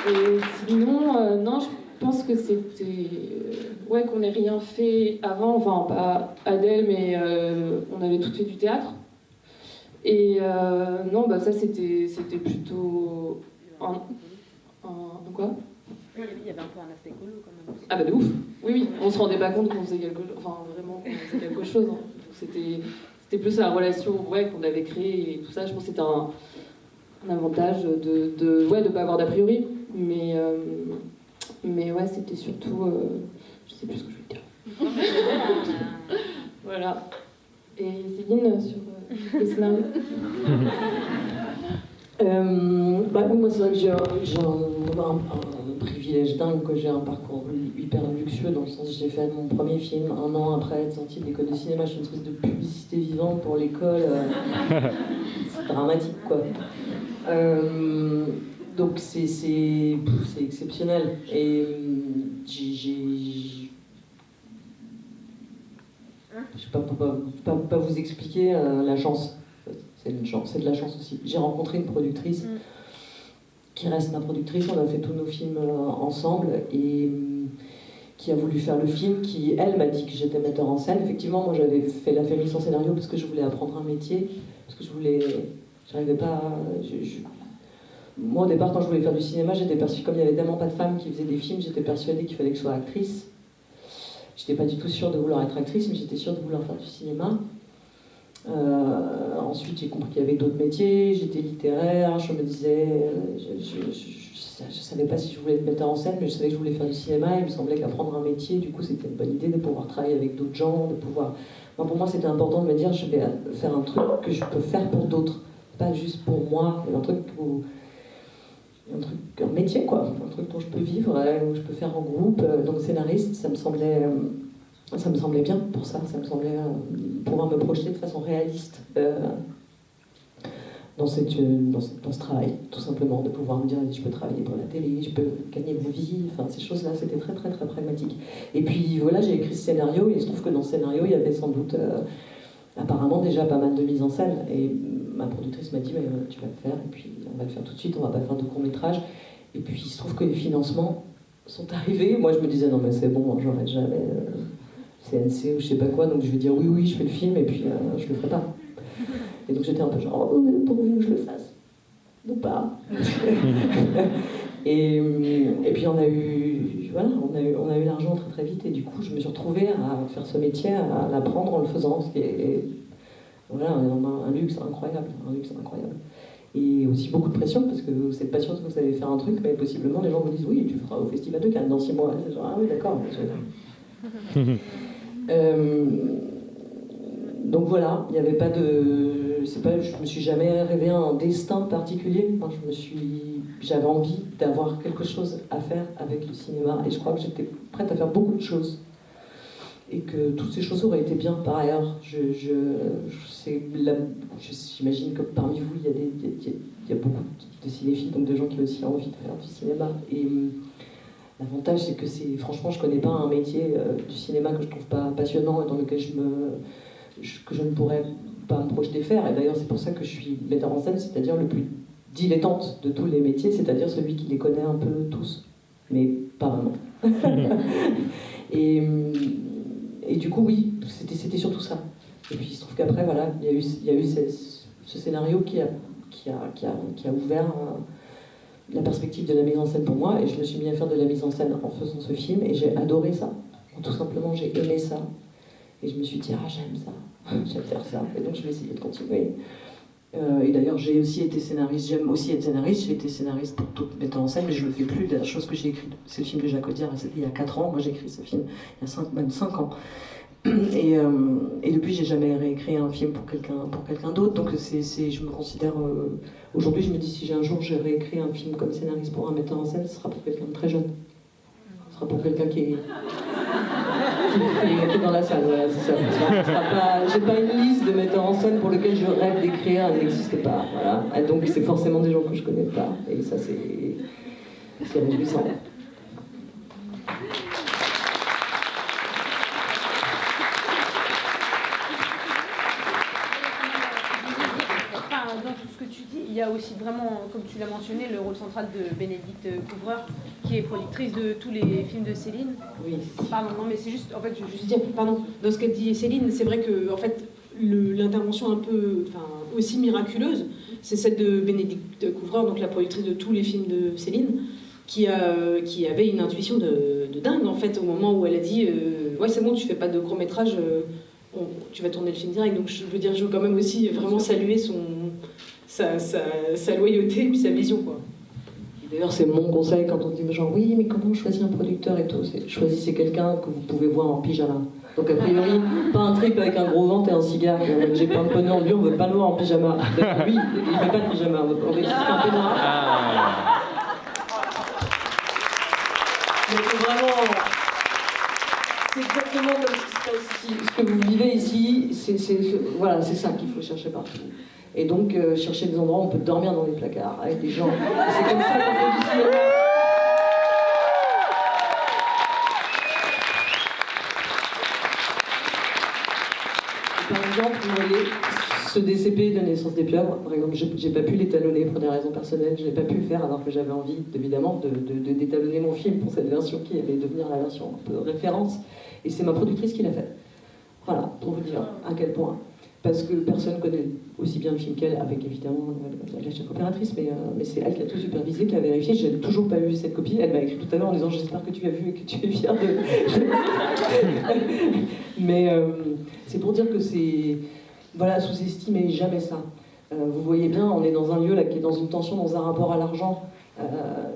Et sinon, non, je pense que c'était... qu'on n'ait rien fait avant, enfin pas Adèle, mais on avait tout fait du théâtre. Et non, ça c'était plutôt... Quoi ? Il y avait un peu un aspect écolo quand même. Ah de ouf. Oui, on se rendait pas compte qu'on faisait quelque chose, vraiment qu'on faisait quelque chose. Hein. C'était plus la relation qu'on avait créée et tout ça. Je pense que c'était un avantage de pas avoir d'a priori. Mais c'était surtout... je sais plus ce que je voulais dire. Voilà. Et Céline, sur le scénario. Moi, c'est vrai que j'ai un privilège dingue, que j'ai un parcours hyper luxueux, dans le sens que j'ai fait mon premier film 1 an après être sortie de l'école de cinéma. Je suis une espèce de publicité vivante pour l'école. C'est dramatique, quoi. Donc c'est exceptionnel. Et je sais pas vous expliquer la chance. C'est une chance, c'est de la chance aussi. J'ai rencontré une productrice qui reste ma productrice. On a fait tous nos films ensemble et qui a voulu faire le film. Qui elle m'a dit que j'étais metteur en scène. Effectivement, moi j'avais fait La Fémis en scénario parce que je voulais apprendre un métier, parce que j'arrivais pas. Moi, au départ, quand je voulais faire du cinéma, j'étais persuadée, comme il n'y avait tellement pas de femmes qui faisaient des films, j'étais persuadée qu'il fallait que je sois actrice. j'étais pas du tout sûre de vouloir être actrice, mais j'étais sûre de vouloir faire du cinéma. Ensuite, j'ai compris qu'il y avait d'autres métiers, j'étais littéraire, je me disais, je savais pas si je voulais être metteur en scène, mais je savais que je voulais faire du cinéma, et il me semblait qu'apprendre un métier, du coup, c'était une bonne idée de pouvoir travailler avec d'autres gens, de pouvoir... Enfin, pour moi, c'était important de me dire, je vais faire un truc que je peux faire pour d'autres, pas juste pour moi, mais un truc un métier, quoi, un truc dont je peux vivre, où je peux faire en groupe. Donc scénariste, ça me semblait bien pour ça, ça me semblait pouvoir me projeter de façon réaliste dans ce travail, tout simplement, de pouvoir me dire je peux travailler pour la télé, je peux gagner ma vie, enfin ces choses-là, c'était très très très pragmatique. Et puis voilà, j'ai écrit ce scénario, et il se trouve que dans ce scénario, il y avait sans doute apparemment déjà pas mal de mise en scène, et ma productrice m'a dit tu vas le faire, et puis on va le faire tout de suite, on va pas faire de court-métrage. Et puis il se trouve que les financements sont arrivés. Moi je me disais non mais c'est bon, j'aurais jamais CNC ou je sais pas quoi, donc je vais dire oui je fais le film, et puis je le ferai pas. Et donc j'étais un peu genre pourvu que je le fasse ou pas. et puis on a eu l'argent très très vite, et du coup je me suis retrouvée à faire ce métier, à l'apprendre en le faisant, ce qui est voilà, un luxe incroyable, Et aussi beaucoup de pression, parce que vous n'êtes pas sûr que vous allez faire un truc, mais possiblement les gens vous disent oui, tu feras au Festival de Cannes dans 6 mois. Et genre, ah oui, d'accord. Donc voilà, il n'y avait pas de... je me suis jamais rêvé un destin particulier. Moi, j'avais envie d'avoir quelque chose à faire avec le cinéma, et je crois que j'étais prête à faire beaucoup de choses. Et que toutes ces choses auraient été bien par ailleurs. J'imagine que parmi vous, il y a beaucoup de cinéphiles, donc de gens qui ont aussi envie de faire du cinéma. Et l'avantage, c'est que franchement, je ne connais pas un métier du cinéma que je ne trouve pas passionnant et dans lequel que je ne pourrais pas me projeter faire. Et d'ailleurs, c'est pour ça que je suis metteur en scène, c'est-à-dire le plus dilettante de tous les métiers, c'est-à-dire celui qui les connaît un peu tous, mais pas vraiment. Et du coup, oui, c'était surtout ça. Et puis il se trouve qu'après, voilà, il y a eu ce scénario qui a ouvert la perspective de la mise en scène pour moi, et je me suis mis à faire de la mise en scène en faisant ce film, et j'ai adoré ça. Tout simplement, j'ai aimé ça. Et je me suis dit, j'aime ça, j'aime faire ça. Et donc je vais essayer de continuer. Et d'ailleurs, j'ai aussi été scénariste, j'aime aussi être scénariste, j'ai été scénariste pour tout mettre en scène, mais je ne le fais plus. La chose que j'ai écrite, c'est le film de Jacques Audiard, c'était il y a 4 ans, moi j'ai écrit ce film il y a même 5 ans. Et depuis, j'ai jamais réécrit un film pour quelqu'un d'autre, donc je me considère... Aujourd'hui, je me dis, si un jour je réécris un film comme scénariste pour un metteur en scène, ce sera pour quelqu'un de très jeune. Ce sera pour quelqu'un qui est dans la salle, voilà, c'est ça. J'ai pas une liste de metteurs en scène pour lesquels je rêve d'écrire, elle n'existe pas, voilà. Et donc c'est forcément des gens que je connais pas, et ça c'est réjouissant. Dans tout ce que tu dis, il y a aussi vraiment, comme tu l'as mentionné, le rôle central de Bénédicte Couvreur, qui est productrice de tous les films de Céline. Oui. Pardon, non, mais c'est juste, en fait, je veux juste dire, pardon, dans ce qu'a dit Céline, c'est vrai que, en fait, l'intervention un peu, aussi miraculeuse, c'est celle de Bénédicte Couvreur, donc la productrice de tous les films de Céline, qui avait une intuition de dingue, en fait, au moment où elle a dit ouais, c'est bon, tu fais pas de court-métrage, tu vas tourner le film direct. Donc je veux dire, je veux quand même aussi vraiment saluer sa loyauté et puis sa vision, quoi. D'ailleurs, c'est mon conseil quand on dit genre oui, mais comment choisir un producteur et tout, c'est choisissez quelqu'un que vous pouvez voir en pyjama. Donc a priori, pas un trip avec un gros ventre et un cigare, j'ai plein de pneus en lui, on veut pas le voir en pyjama. Lui, il fait pas de pyjama, on veut juste un peu noir. Donc vraiment, c'est exactement comme ce qui se passe ici. Ce que vous vivez ici, voilà, c'est ça qu'il faut chercher partout. Et donc, chercher des endroits où on peut dormir dans les placards avec des gens. C'est comme ça qu'on fait du cinéma. Par exemple, vous voyez, ce DCP de Naissance des pieuvres, par exemple, j'ai pas pu l'étalonner pour des raisons personnelles, je n'ai pas pu le faire alors que j'avais envie, évidemment, de d'étalonner mon film pour cette version qui allait devenir la version un peu référence. Et c'est ma productrice qui l'a fait. Voilà, pour vous dire à quel point. parce que personne connaît aussi bien le film qu'elle, avec évidemment la chef opératrice, mais c'est elle qui a tout supervisé, qui a vérifié. J'ai toujours pas vu cette copie. Elle m'a écrit tout à l'heure en disant j'espère que tu as vu et que tu es fière de. Mais c'est pour dire que c'est. Voilà, sous-estimez jamais ça. Vous voyez bien, on est dans un lieu là qui est dans une tension, dans un rapport à l'argent.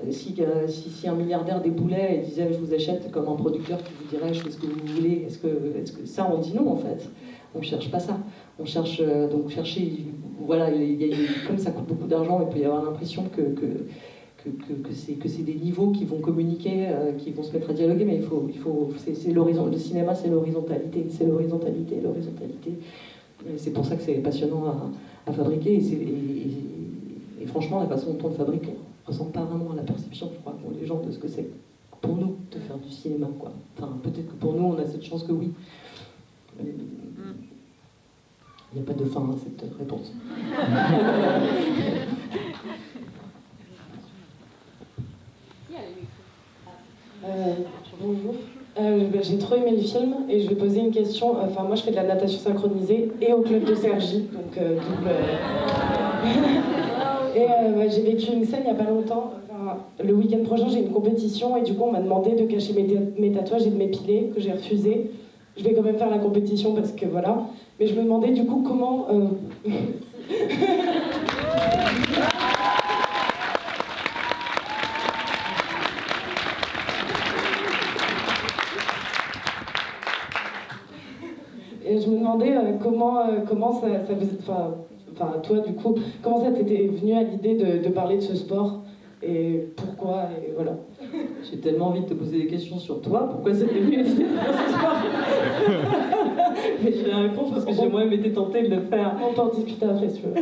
Si un milliardaire déboulait et disait je vous achète, comme un producteur qui vous dirait je fais ce que vous voulez, est-ce que ça on dit non en fait? On cherche pas ça. On cherche donc chercher. Voilà, comme ça coûte beaucoup d'argent, il peut y avoir l'impression que c'est des niveaux qui vont communiquer, qui vont se mettre à dialoguer, mais c'est l'horizon. Le cinéma, c'est l'horizontalité, Et c'est pour ça que c'est passionnant à fabriquer. Et franchement, la façon dont on le fabrique ne ressemble pas vraiment à la perception, je crois, qu'ont les gens de ce que c'est pour nous de faire du cinéma, quoi. Enfin, peut-être que pour nous, on a cette chance que oui. Il n'y a pas de fin à cette réponse. Bonjour. J'ai trop aimé le film et je vais poser une question. Enfin, moi, je fais de la natation synchronisée et au club de Cergy, donc double. Et j'ai vécu une scène il n'y a pas longtemps. Enfin, le week-end prochain, j'ai une compétition et du coup, on m'a demandé de cacher mes tatouages et de m'épiler, que j'ai refusé. Je vais quand même faire la compétition parce que voilà. Mais je me demandais du coup comment. Et je me demandais comment ça vous. Enfin, toi, du coup, comment ça t'était venu à l'idée de parler de ce sport et pourquoi, et voilà. J'ai tellement envie de te poser des questions sur toi, pourquoi ça t'est venu à l'idée de faire ce sport? Mais j'ai la réponse parce que j'ai moi-même été tentée de le faire. On peut en discuter après, si tu veux.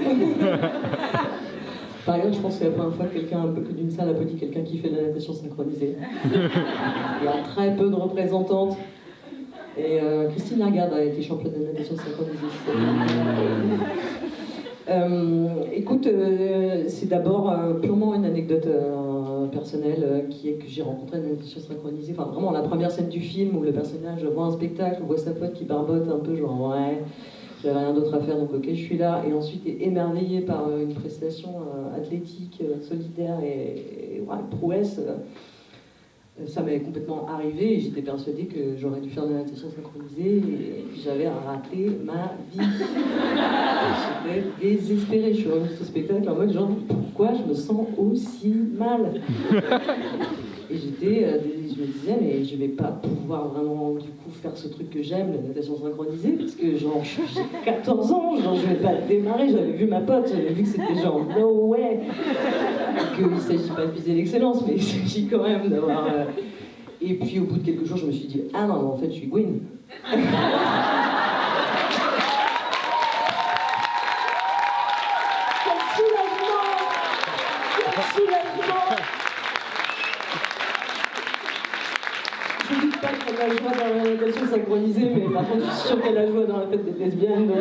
Par exemple, je pense que c'est la première fois que quelqu'un d'une salle applaudit quelqu'un qui fait de la natation synchronisée. Il y a très peu de représentantes. Et Christine Lagarde a été championne de natation synchronisée. Écoute, c'est d'abord purement une anecdote personnelle qui est que j'ai rencontré une natation synchronisée. Enfin, vraiment la première scène du film où le personnage voit un spectacle, voit sa pote qui barbote un peu, genre ouais, j'avais rien d'autre à faire donc ok, je suis là. Et ensuite est émerveillé par une prestation athlétique, solidaire et ouais, prouesse. Ça m'est complètement arrivé et j'étais persuadée que j'aurais dû faire de la natation synchronisée et j'avais raté ma vie. J'étais désespérée, je suis revenue de ce spectacle en mode genre pourquoi je me sens aussi mal? Et je me disais mais je vais pas pouvoir vraiment du coup faire ce truc que j'aime, la natation synchronisée, parce que genre j'ai 14 ans, genre je vais pas démarrer, j'avais vu ma pote, j'avais vu que c'était genre no way. Qu'il ne s'agit pas de viser l'excellence, mais il s'agit quand même d'avoir... Et puis au bout de quelques jours, je me suis dit, ah non, en fait, je suis Gwyn. Quel soulagement! Quel soulagement! Je ne dis pas qu'elle a joie dans la natation synchronisée, mais par contre, je suis sûre qu'elle a joie dans la fête des lesbiennes. Donc...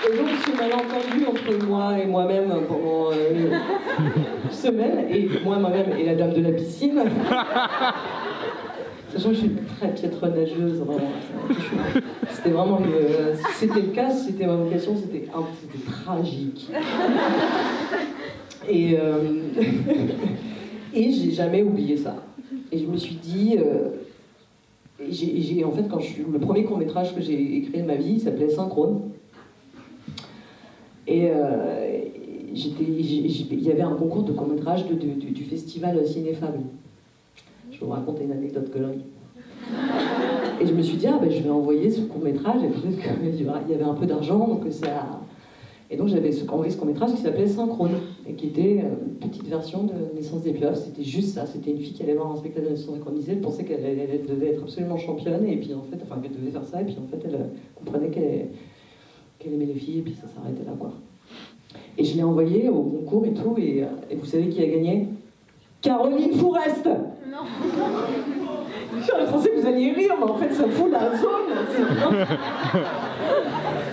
Et donc, ce malentendu entre moi et moi-même pendant une semaine, et moi-même et la dame de la piscine, sachant que je suis une très piètre nageuse, vraiment. C'était vraiment si c'était le cas, si c'était ma vocation, c'était tragique. Et j'ai jamais oublié ça. Et je me suis dit... en fait, le premier court-métrage que j'ai écrit de ma vie, il s'appelait Synchrone. Et il y avait un concours de court-métrage du festival Cinéfab. Je vais vous raconter une anecdote connerie. Et je me suis dit, je vais envoyer ce court-métrage, et peut-être qu'il y avait un peu d'argent, donc ça... Et donc j'avais envoyé ce court-métrage qui s'appelait Synchrone, et qui était une petite version de Naissance des Pieuvres. C'était juste ça, c'était une fille qui allait voir un spectacle de naissance synchronisée, elle pensait qu'elle devait être absolument championne, et puis en fait, qu'elle devait faire ça, et puis en fait, elle comprenait qu'elle aimait les filles, et puis ça s'arrêtait là, quoi. Et je l'ai envoyé au concours et tout, et vous savez qui a gagné? Caroline Fourest! Non! Je pensais que vous alliez rire, mais en fait, ça fout la zone!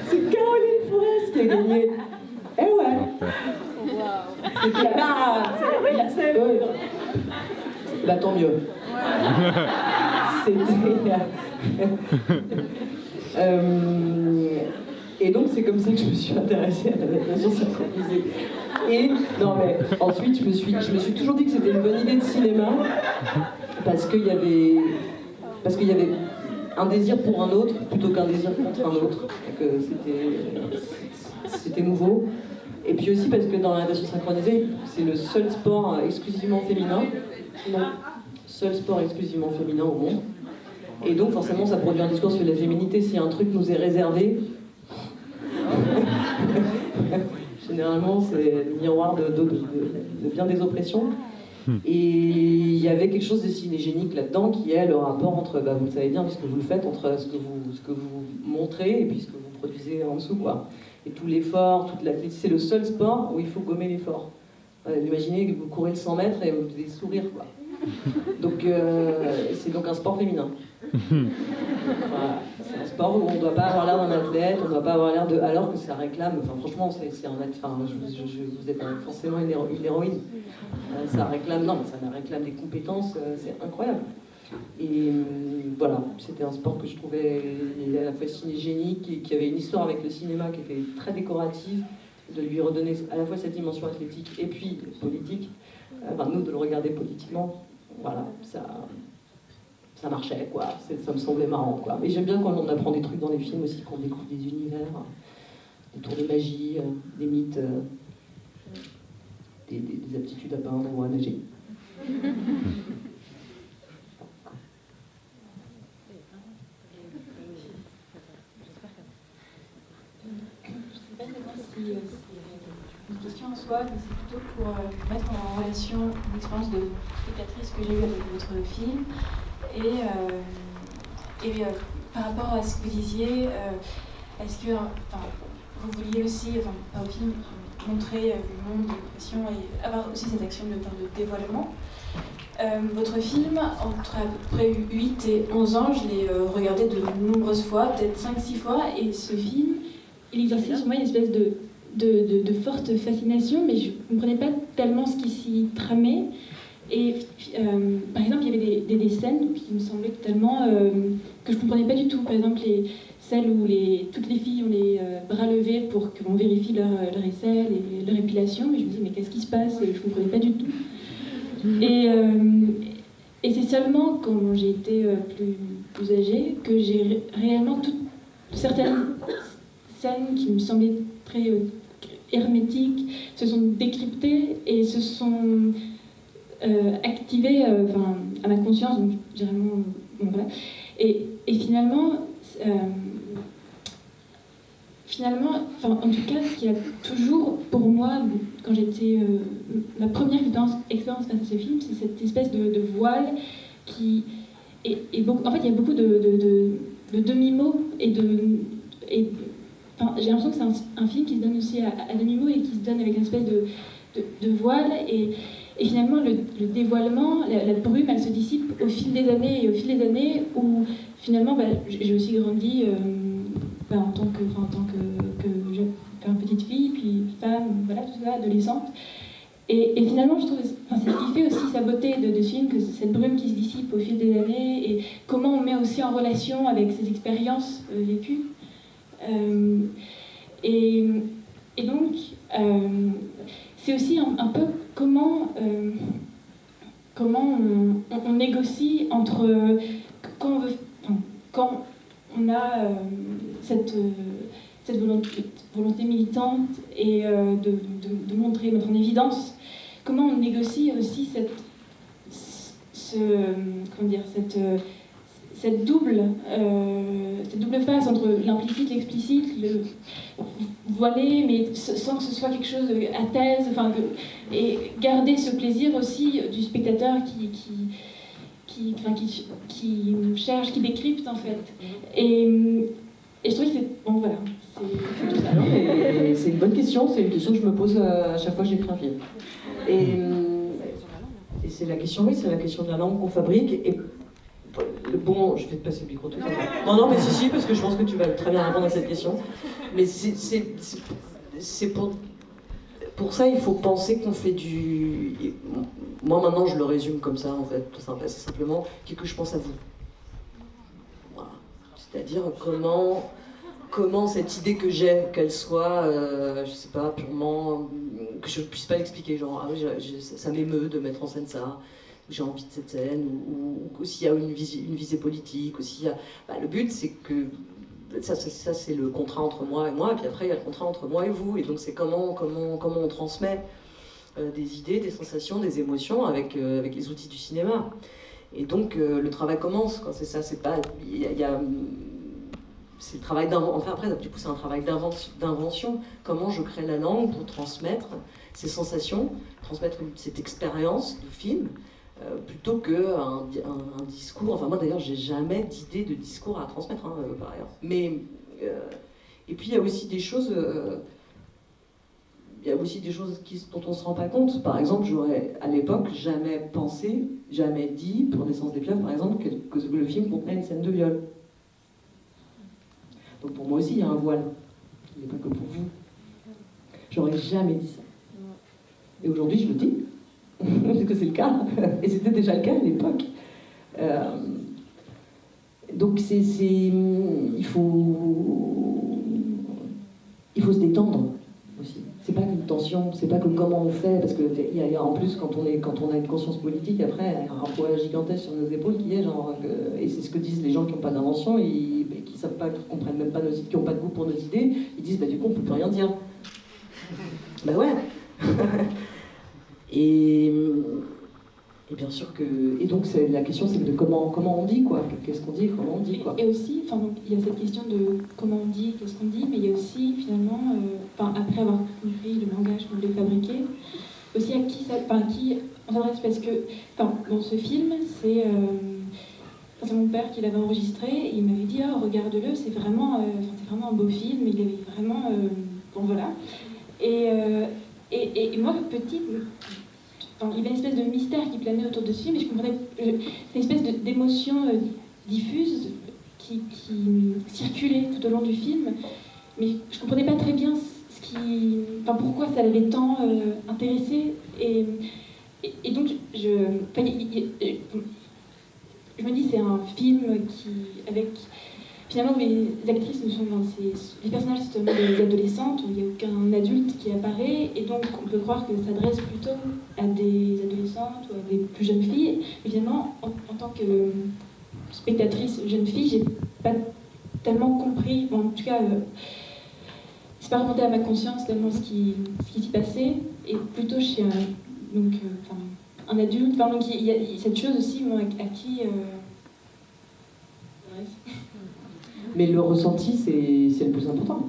C'est Caroline Fourest qui a gagné! Eh ouais! C'était là! Bah tant mieux! C'était... Et donc c'est comme ça que je me suis intéressée à la natation synchronisée. Et non mais ensuite je me suis toujours dit que c'était une bonne idée de cinéma parce qu'il y avait un désir pour un autre plutôt qu'un désir contre un autre, que c'était nouveau. Et puis aussi parce que dans la natation synchronisée, c'est le seul sport exclusivement féminin, seul sport exclusivement féminin au monde. Et donc forcément ça produit un discours sur la féminité. Si un truc nous est réservé, généralement c'est le miroir de bien des oppressions. Et il y avait quelque chose de cinégénique là-dedans qui est le rapport entre, vous le savez bien puisque vous le faites, entre ce que vous montrez et puis ce que vous produisez en dessous, quoi. Et tout l'effort, c'est le seul sport où il faut gommer l'effort. Imaginez que vous courez le 100 mètres et vous devez sourire, quoi. Donc c'est donc un sport féminin. Voilà. C'est un sport où on ne doit pas avoir l'air d'un athlète, on ne doit pas avoir l'air de... Alors que ça réclame, franchement, vous êtes forcément une héroïne. Ça réclame des compétences, c'est incroyable. Et voilà, c'était un sport que je trouvais à la fois cinégénique et qui avait une histoire avec le cinéma qui était très décorative, de lui redonner à la fois cette dimension athlétique et puis politique. Nous, de le regarder politiquement, voilà, ça marchait, quoi. Ça me semblait marrant, quoi. Et j'aime bien quand on apprend des trucs dans les films aussi, qu'on découvre des univers, des tours de magie, des mythes, des aptitudes à peindre ou à nager. Une question en soi, mais c'est plutôt pour mettre en relation l'expérience de spectatrice que j'ai eue avec votre film et par rapport à ce que vous disiez, est-ce que vous vouliez aussi, au film, montrer le monde de l'oppression et avoir aussi cette action de dévoilement. Votre film, entre à peu près 8 et 11 ans, je l'ai regardé de nombreuses fois, peut-être 5-6 fois, et ce film, il exerçait sur moi une espèce de forte fascination, mais je ne comprenais pas tellement ce qui s'y tramait. Et par exemple, il y avait des scènes qui me semblaient totalement que je ne comprenais pas du tout. Par exemple, celles où toutes les filles ont les bras levés pour qu'on vérifie leur aisselle et leur épilation. Mais je me disais, mais qu'est-ce qui se passe? Je ne comprenais pas du tout. Et c'est seulement quand j'ai été plus âgée que j'ai réellement certaines scènes qui me semblaient très hermétiques se sont décryptées et se sont activées à ma conscience. Donc, généralement, voilà. Et finalement, en tout cas, ce qui a toujours, pour moi, quand j'étais... ma première expérience face à ce film, c'est cette espèce de voile qui... en fait, il y a beaucoup de demi-mots et j'ai l'impression que c'est un film qui se donne aussi à demi-mots et qui se donne avec une espèce de voile. Et finalement, le dévoilement, la brume, elle se dissipe au fil des années. Et au fil des années où, finalement, j'ai aussi grandi en tant que petite fille, puis femme, voilà, tout ça, adolescente. Et finalement, je trouve c'est ce qui fait aussi sa beauté de ce film, que cette brume qui se dissipe au fil des années, et comment on met aussi en relation avec ces expériences vécues. Et donc, c'est aussi un peu comment on négocie entre quand on a cette volonté militante et de mettre en évidence, comment on négocie aussi cette double face entre l'implicite, l'explicite, le voilé, mais sans que ce soit quelque chose à thèse, et garder ce plaisir aussi du spectateur qui cherche, qui décrypte en fait. Et je trouve que c'est... Bon voilà, c'est tout ça. C'est une bonne question, c'est une question que je me pose à chaque fois que j'écris un film. Et c'est la question, c'est la question de la langue qu'on fabrique. Et bon, je vais te passer le micro tout à l'heure. Non, mais si, parce que je pense que tu vas très bien répondre à cette question. Mais c'est pour ça, il faut penser qu'on fait du... Moi, maintenant, je le résume comme ça, en fait, tout simple, assez simplement, que je pense à vous. Voilà. C'est-à-dire comment cette idée que j'ai, qu'elle soit, je sais pas, purement, que je ne puisse pas l'expliquer, genre, ah oui, ça m'émeut de mettre en scène ça, j'ai envie de cette scène, ou s'il y a une visée politique, ou s'il y a... le but, c'est que, ça c'est le contrat entre moi et moi, et puis après il y a le contrat entre moi et vous, et donc c'est comment on transmet des idées, des sensations, des émotions avec les outils du cinéma. Et donc le travail commence, quoi. C'est ça, c'est pas... c'est le travail d'invention. Enfin après, du coup, c'est un travail d'invention. Comment je crée la langue pour transmettre ces sensations, transmettre cette expérience de film, plutôt qu'un discours. Enfin moi d'ailleurs, j'ai jamais d'idée de discours à transmettre, hein, par ailleurs. Mais et puis il y a aussi des choses. Il y a aussi des choses dont on ne se rend pas compte. Par exemple, j'aurais à l'époque jamais pensé, jamais dit, pour Naissance des Pieuvres par exemple, que le film contenait une scène de viol. Donc pour moi aussi, il y a un voile. Il n'est pas que pour vous. J'aurais jamais dit ça. Et aujourd'hui, je le dis. Parce que c'est le cas. Et c'était déjà le cas à l'époque. Donc il faut se détendre aussi. C'est pas qu'une tension, c'est pas que comment on fait, parce que y a en plus quand on a une conscience politique, après il y a un poids gigantesque sur nos épaules qui est genre, et c'est ce que disent les gens qui n'ont pas d'invention, qui savent pas, qui comprennent même pas nos idées, qui n'ont pas de goût pour nos idées, ils disent du coup on peut plus rien dire. Bah ouais. Et bien sûr que... Et donc la question c'est de comment on dit quoi, qu'est-ce qu'on dit, comment on dit quoi. Et aussi, il y a cette question de comment on dit, qu'est-ce qu'on dit, mais il y a aussi finalement, après avoir compris le langage qu'on voulait fabriquer, aussi à qui on s'adresse, parce que dans ce film, c'est mon père qui l'avait enregistré, et il m'avait dit oh, regarde-le, c'est vraiment un beau film, il avait vraiment... bon voilà. Et moi, petite... il y avait une espèce de mystère qui planait autour de ce film, et je comprenais. C'est une espèce d'émotion diffuse qui circulait tout au long du film, mais je comprenais pas très bien pourquoi ça l'avait tant intéressé. Et donc, je me dis, c'est un film avec. Finalement, les actrices ne sont les personnages, c'est seulement des adolescentes, où il n'y a aucun adulte qui apparaît, et donc on peut croire que ça s'adresse plutôt à des adolescentes ou à des plus jeunes filles. Mais finalement, en tant que spectatrice jeune fille, j'ai pas tellement compris, en tout cas, c'est pas remonté à ma conscience tellement ce qui s'y passait, et plutôt chez un adulte. Donc il y a cette chose aussi, moi, à qui. Mais le ressenti, c'est le plus important.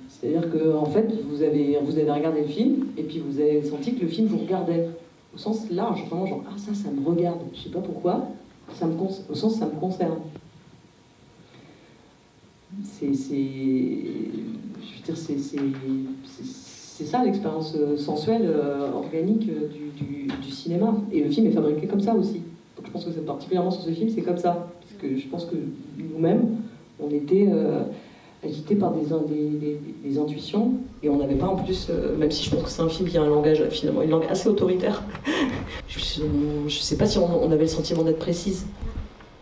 C'est-à-dire que en fait, vous avez regardé le film, et puis vous avez senti que le film vous regardait. Au sens large, vraiment genre, ah ça me regarde. Je sais pas pourquoi, au sens ça me concerne. C'est ça l'expérience sensuelle, organique du cinéma. Et le film est fabriqué comme ça aussi. Donc je pense que c'est particulièrement sur ce film, c'est comme ça. Parce que je pense que nous-mêmes, on était agités par des intuitions, et on n'avait pas en plus, même si je pense que c'est un film qui a un langage, finalement, une langue assez autoritaire, je ne sais pas si on avait le sentiment d'être précise.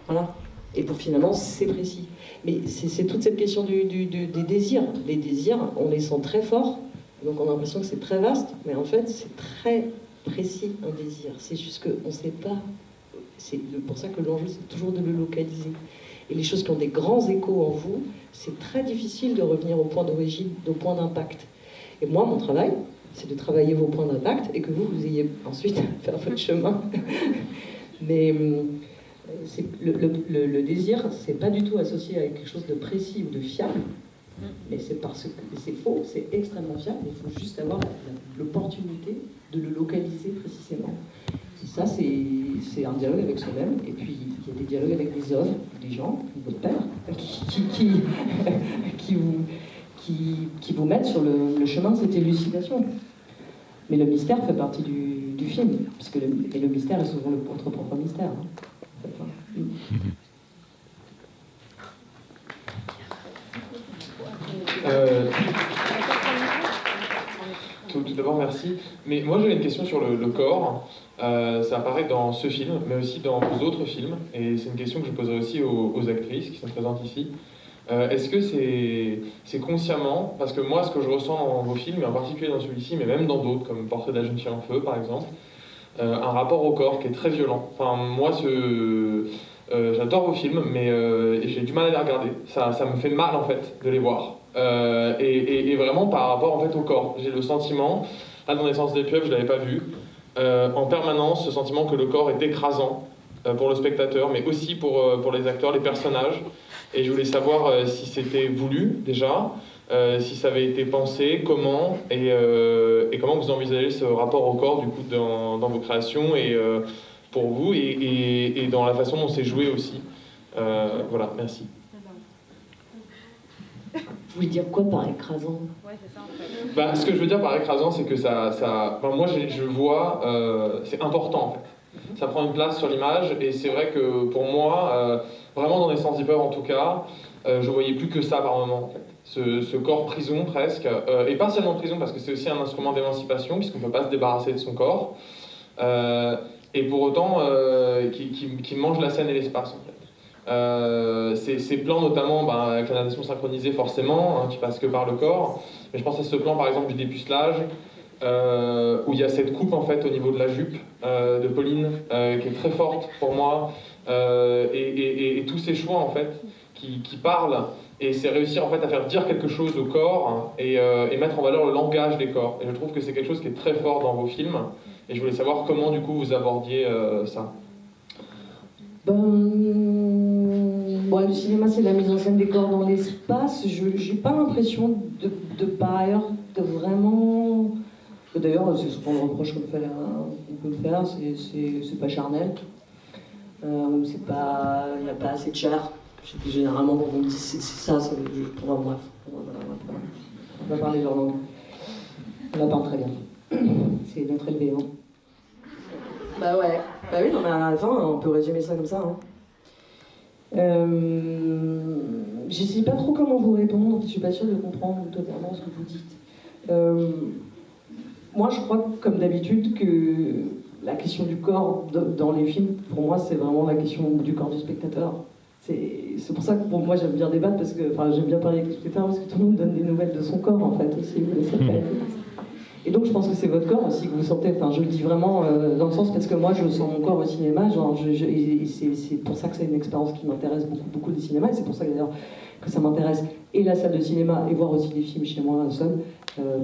Voilà. Et pour finalement, c'est précis. Mais c'est toute cette question des désirs. Les désirs, on les sent très forts, donc on a l'impression que c'est très vaste, mais en fait, c'est très précis, un désir. C'est juste qu'on ne sait pas. C'est pour ça que l'enjeu, c'est toujours de le localiser. Et les choses qui ont des grands échos en vous, c'est très difficile de revenir au point d'origine, au point d'impact. Et moi, mon travail, c'est de travailler vos points d'impact et que vous ayez ensuite faire votre chemin. Mais le désir, c'est pas du tout associé avec quelque chose de précis ou de fiable, mais c'est parce que c'est faux, c'est extrêmement fiable, il faut juste avoir l'opportunité de le localiser précisément. Et ça, c'est un dialogue avec soi-même, et puis il y a des dialogues avec des œuvres, des gens, votre père, qui vous mettent sur le chemin de cette élucidation. Mais le mystère fait partie du film, parce que le mystère est souvent votre propre mystère. Hein, en fait, hein. Tout d'abord, merci. Mais moi, j'avais une question sur le corps. Ça apparaît dans ce film, mais aussi dans vos autres films. Et c'est une question que je poserai aussi aux actrices qui sont présentes ici. Est-ce que c'est consciemment, parce que moi, ce que je ressens dans vos films, et en particulier dans celui-ci, mais même dans d'autres, comme Portrait de la jeune fille en feu, par exemple, un rapport au corps qui est très violent. Enfin, moi, j'adore vos films, mais j'ai du mal à les regarder. Ça me fait mal, en fait, de les voir. Et vraiment par rapport en fait au corps. J'ai le sentiment, là dans Naissance des pieuvres je l'avais pas vu, en permanence ce sentiment que le corps est écrasant pour le spectateur, mais aussi pour les acteurs, les personnages. Et je voulais savoir si c'était voulu déjà, si ça avait été pensé, comment, et comment vous envisagez ce rapport au corps du coup dans vos créations et pour vous et dans la façon dont c'est joué aussi. Voilà, merci. Vous voulez dire quoi par écrasant? Ouais, c'est ça en fait. Bah, ce que je veux dire par écrasant, c'est que moi je vois, c'est important en fait. Ça prend une place sur l'image et c'est vrai que pour moi, vraiment dans Naissance des pieuvres en tout cas, je voyais plus que ça par moment en fait. Ce corps prison presque, et pas seulement prison parce que c'est aussi un instrument d'émancipation puisqu'on ne peut pas se débarrasser de son corps, et pour autant qui mange la scène et l'espace en fait. Ces plans notamment avec la natation synchronisée forcément, qui passe que par le corps, mais je pense à ce plan par exemple du dépucelage où il y a cette coupe en fait au niveau de la jupe de Pauline qui est très forte pour moi, et tous ces choix en fait qui parlent, et c'est réussir en fait à faire dire quelque chose au corps et mettre en valeur le langage des corps, et je trouve que c'est quelque chose qui est très fort dans vos films et je voulais savoir comment du coup vous abordiez ça. Bon, le cinéma, c'est la mise en scène des corps dans l'espace. Je n'ai pas l'impression de par ailleurs de vraiment... D'ailleurs, c'est souvent le reproche qu'on peut me faire, c'est pas charnel. Il n'y a pas assez de chair. Généralement, quand on me dit c'est ça, bref. On va parler leur langue. On la parle très bien. C'est bien très élevé, hein. Bah ouais. Bah oui, non, mais à la fin, on peut résumer ça comme ça. Je sais pas trop comment vous répondre, je suis pas sûre de comprendre totalement ce que vous dites. Moi, je crois, comme d'habitude, que la question du corps dans les films, pour moi, c'est vraiment la question du corps du spectateur. C'est pour ça que pour moi, j'aime bien débattre, parce que, j'aime bien parler avec les spectateurs, parce que tout le monde donne des nouvelles de son corps, en fait, aussi. Et donc je pense que c'est votre corps aussi que vous sentez, je le dis vraiment dans le sens parce que moi je sens mon corps au cinéma, et c'est pour ça que c'est une expérience qui m'intéresse beaucoup le cinéma, et c'est pour ça d'ailleurs que ça m'intéresse et la salle de cinéma et voir aussi des films chez moi seul,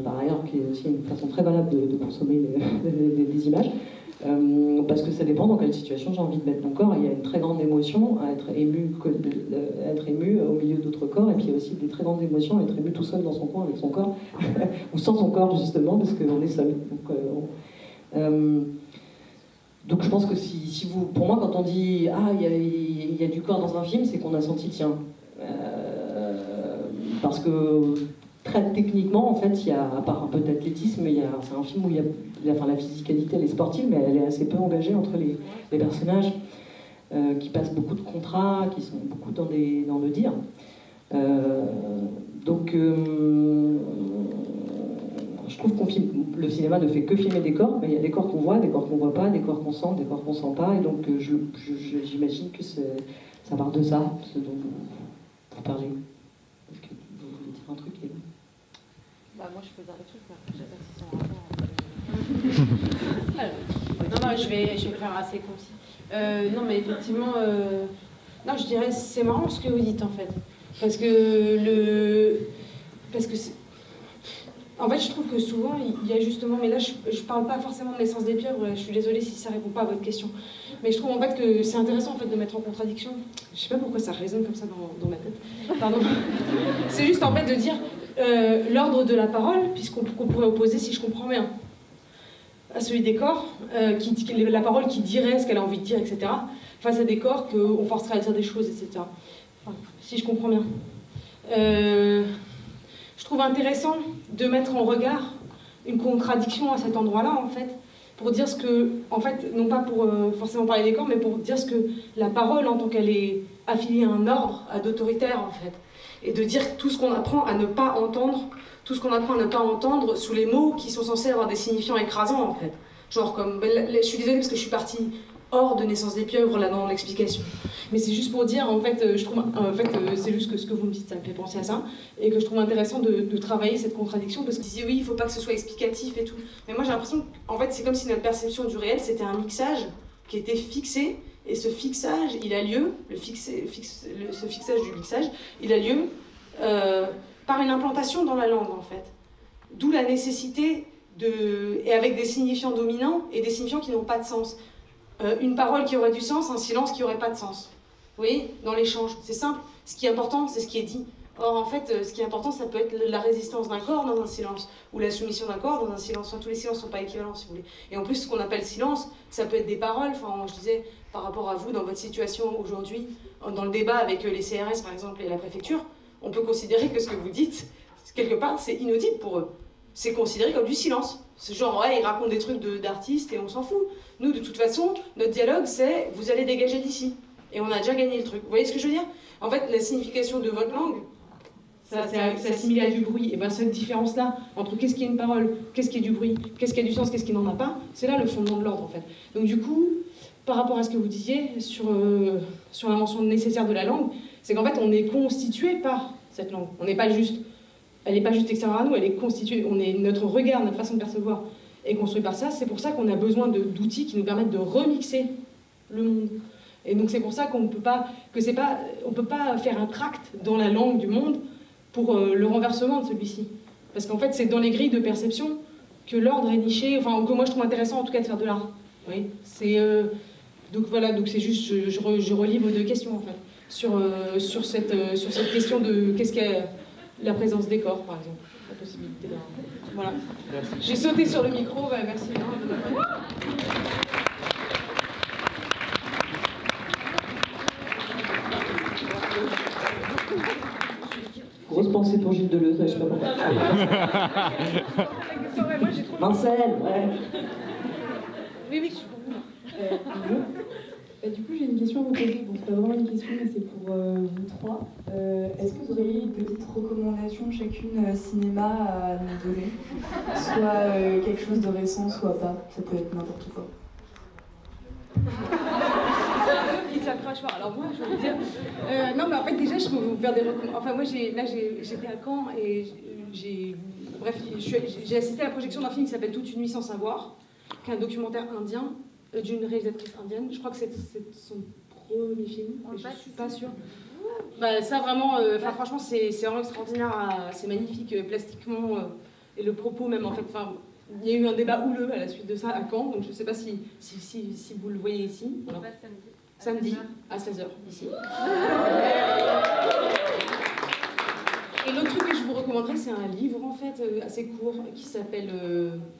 par ailleurs, qui est aussi une façon très valable de consommer des images, parce que ça dépend dans quelle situation j'ai envie de mettre mon corps. Il y a une très grande émotion à être ému au milieu d'autres corps, et puis il y a aussi des très grandes émotions à être ému tout seul dans son coin avec son corps, ou sans son corps justement, parce qu'on est seul. Donc je pense que si vous, pour moi, quand on dit il y a du corps dans un film, c'est qu'on a senti le sien, parce que très techniquement, en fait, il y a, à part un peu d'athlétisme, c'est un film où il y a la physicalité, elle est sportive, mais elle est assez peu engagée entre les personnages, qui passent beaucoup de contrats, qui sont beaucoup dans le dire. Donc, je trouve le cinéma ne fait que filmer des corps, mais il y a des corps qu'on voit, des corps qu'on voit pas, des corps qu'on sent, des corps qu'on sent pas, et donc j'imagine que ça part de ça, ce dont vous parlez. Est-ce que vous voulez dire un truc, Hélène? Moi je peux dire des trucs, mais après je sais pas si c'est en rapport. Non, je vais faire assez concis. Non, mais effectivement, non, je dirais c'est marrant ce que vous dites en fait, parce que en fait, je trouve que souvent il y a justement, mais là je parle pas forcément de Naissance des pieuvres, je suis désolée si ça répond pas à votre question, mais je trouve en fait que c'est intéressant en fait de mettre en contradiction. Je sais pas pourquoi ça résonne comme ça dans ma tête. Pardon. C'est juste en fait de dire l'ordre de la parole, puisqu'on pourrait opposer, si je comprends bien, à celui des corps, la parole qui dirait ce qu'elle a envie de dire, etc., face à des corps qu'on forcerait à dire des choses, etc. Enfin, si je comprends bien. Je trouve intéressant de mettre en regard une contradiction à cet endroit-là, en fait, pour dire ce que, en fait, non pas pour forcément parler des corps, mais pour dire ce que la parole, en tant qu'elle est affiliée à un ordre, à d'autoritaire, en fait. et de dire tout ce qu'on apprend à ne pas entendre, sous les mots qui sont censés avoir des signifiants écrasants en fait. Genre comme, je suis désolée parce que je suis partie hors de Naissance des pieuvres là dans l'explication. Mais c'est juste pour dire, en fait, je trouve, c'est juste que ce que vous me dites, ça me fait penser à ça, et que je trouve intéressant de travailler cette contradiction, parce que vous disiez oui, il faut pas que ce soit explicatif et tout. Mais moi j'ai l'impression qu'en fait c'est comme si notre perception du réel c'était un mixage qui était fixé, et ce fixage, il a lieu, ce fixage du mixage, il a lieu par une implantation dans la langue en fait. D'où la nécessité et avec des signifiants dominants et des signifiants qui n'ont pas de sens. Une parole qui aurait du sens, un silence qui n'aurait pas de sens. Vous voyez, dans l'échange, c'est simple. Ce qui est important, c'est ce qui est dit. Or, en fait, ce qui est important, ça peut être la résistance d'un corps dans un silence, ou la soumission d'un corps dans un silence. Enfin, tous les silences ne sont pas équivalents, si vous voulez. Et en plus, ce qu'on appelle silence, ça peut être des paroles. Enfin, je disais, par rapport à vous, dans votre situation aujourd'hui, dans le débat avec les CRS, par exemple, et la préfecture, on peut considérer que ce que vous dites, quelque part, c'est inaudible pour eux. C'est considéré comme du silence. C'est genre, ouais, ils racontent des trucs d'artistes et on s'en fout. Nous, de toute façon, notre dialogue, c'est vous allez dégager d'ici. Et on a déjà gagné le truc. Vous voyez ce que je veux dire? En fait, la signification de votre langue, c'est assimilé à du bruit. Et bien cette différence-là, entre qu'est-ce qui est une parole, qu'est-ce qui est du bruit, qu'est-ce qui a du sens, qu'est-ce qui n'en a pas, c'est là le fondement de l'ordre, en fait. Donc du coup, par rapport à ce que vous disiez sur la mention nécessaire de la langue, c'est qu'en fait, on est constitué par cette langue. On n'est pas juste... Elle n'est pas juste extérieure à nous, elle est constituée, notre regard, notre façon de percevoir est construit par ça. C'est pour ça qu'on a besoin d'outils qui nous permettent de remixer le monde. Et donc c'est pour ça qu'on ne peut pas, on peut pas faire un tract dans la langue du monde pour le renversement de celui-ci. Parce qu'en fait, c'est dans les grilles de perception que l'ordre est niché, enfin que moi je trouve intéressant en tout cas de faire de l'art. Oui, donc voilà, donc c'est juste, je relis vos deux questions en fait sur cette question de qu'est-ce qu'est la présence des corps, par exemple, la possibilité d'un... Voilà. J'ai sauté sur le micro, merci. Grosse pensée pour Gilles Deleuze, je sais pas pourquoi. Marcel, ouais. Oui, je suis pour vous. Bonjour. Du coup, j'ai une question à vous poser. Bon, c'est pas vraiment une question, mais c'est pour vous trois. Est-ce que vous auriez une petite recommandation chacune cinéma à nous donner? Soit quelque chose de récent, soit pas. Ça peut être n'importe quoi. Il s'accroche pas. Alors moi, je vais vous dire... non, mais en fait, déjà, je peux vous faire des recommandations. Enfin, moi, j'étais à Caen et j'ai assisté à la projection d'un film qui s'appelle Toute une nuit sans savoir, qui est un documentaire indien, d'une réalisatrice indienne. Je crois que c'est son premier film, mais je ne suis pas sûre. Bah, ça vraiment, franchement, c'est vraiment extraordinaire, c'est magnifique plastiquement, et le propos même, en fait, il y a eu un débat houleux à la suite de ça à Caen, donc je ne sais pas si vous le voyez ici. Voilà. Samedi à 16h, ici. Et l'autre truc que je vous recommanderais, c'est un livre en fait assez court qui s'appelle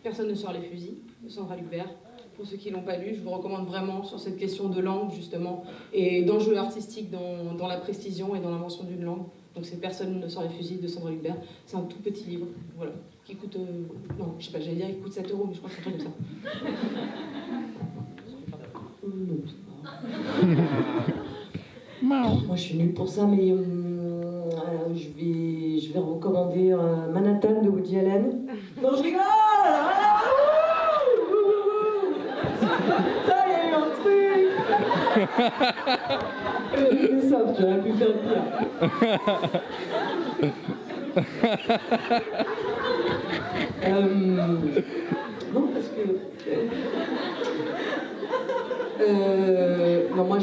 Personne ne sort les fusils de Sandra Lucbert. Pour ceux qui ne l'ont pas lu, je vous recommande vraiment sur cette question de langue justement et d'enjeux artistiques dans la précision et dans l'invention d'une langue. Donc c'est Personne ne sort les fusils de Sandra Lucbert. C'est un tout petit livre, voilà, qui coûte non, je sais pas, j'allais dire il coûte 7 €, mais je crois que c'est un truc comme ça. Moi je suis nulle pour ça, mais je vais recommander Manhattan de Woody Allen. Non, je rigole. Ça, il y a eu un truc. C'est ça, j'aurais pu faire pire. Non, parce que... non, moi,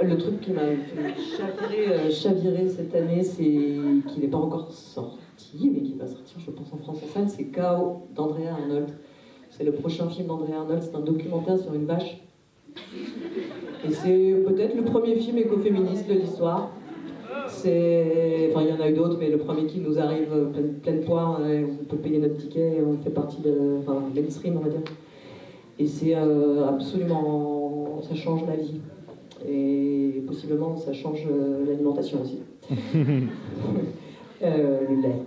le truc qui m'a fait chavirer cette année, c'est qu'il n'est pas encore sorti, mais qui va sortir, je pense, en France en salle, c'est Chaos d'Andrea Arnold. C'est le prochain film d'Andrea Arnold, c'est un documentaire sur une vache. Et c'est peut-être le premier film écoféministe de l'histoire. Enfin, il y en a eu d'autres, mais le premier qui nous arrive pleine poire, on peut payer notre ticket, et on fait partie de mainstream, on va dire. Et c'est absolument... ça change la vie. Et possiblement, ça change l'alimentation aussi. Le lait.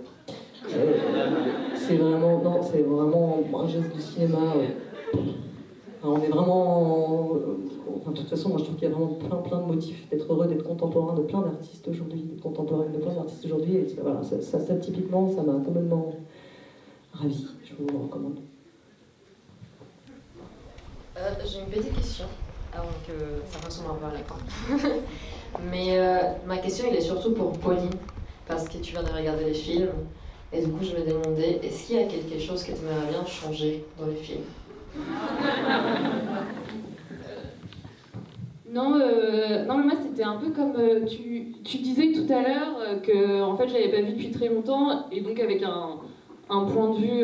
C'est vraiment un geste du cinéma Enfin, on est vraiment... Enfin, de toute façon, moi je trouve qu'il y a vraiment plein de motifs d'être heureux, d'être contemporain de plein d'artistes aujourd'hui, d'être contemporaine de plein d'artistes aujourd'hui. Et voilà, ça, typiquement, ça m'a complètement ravie. Je vous le recommande. J'ai une petite question, avant que ça ressemble un peu à la fin. Mais ma question, elle est surtout pour Pauline, parce que tu viens de regarder les films, et du coup, je me demandais, est-ce qu'il y a quelque chose que tu aimerais bien changer dans les films? Non, mais moi c'était un peu comme tu disais tout à l'heure que en fait j'avais pas vu depuis très longtemps et donc avec un point de vue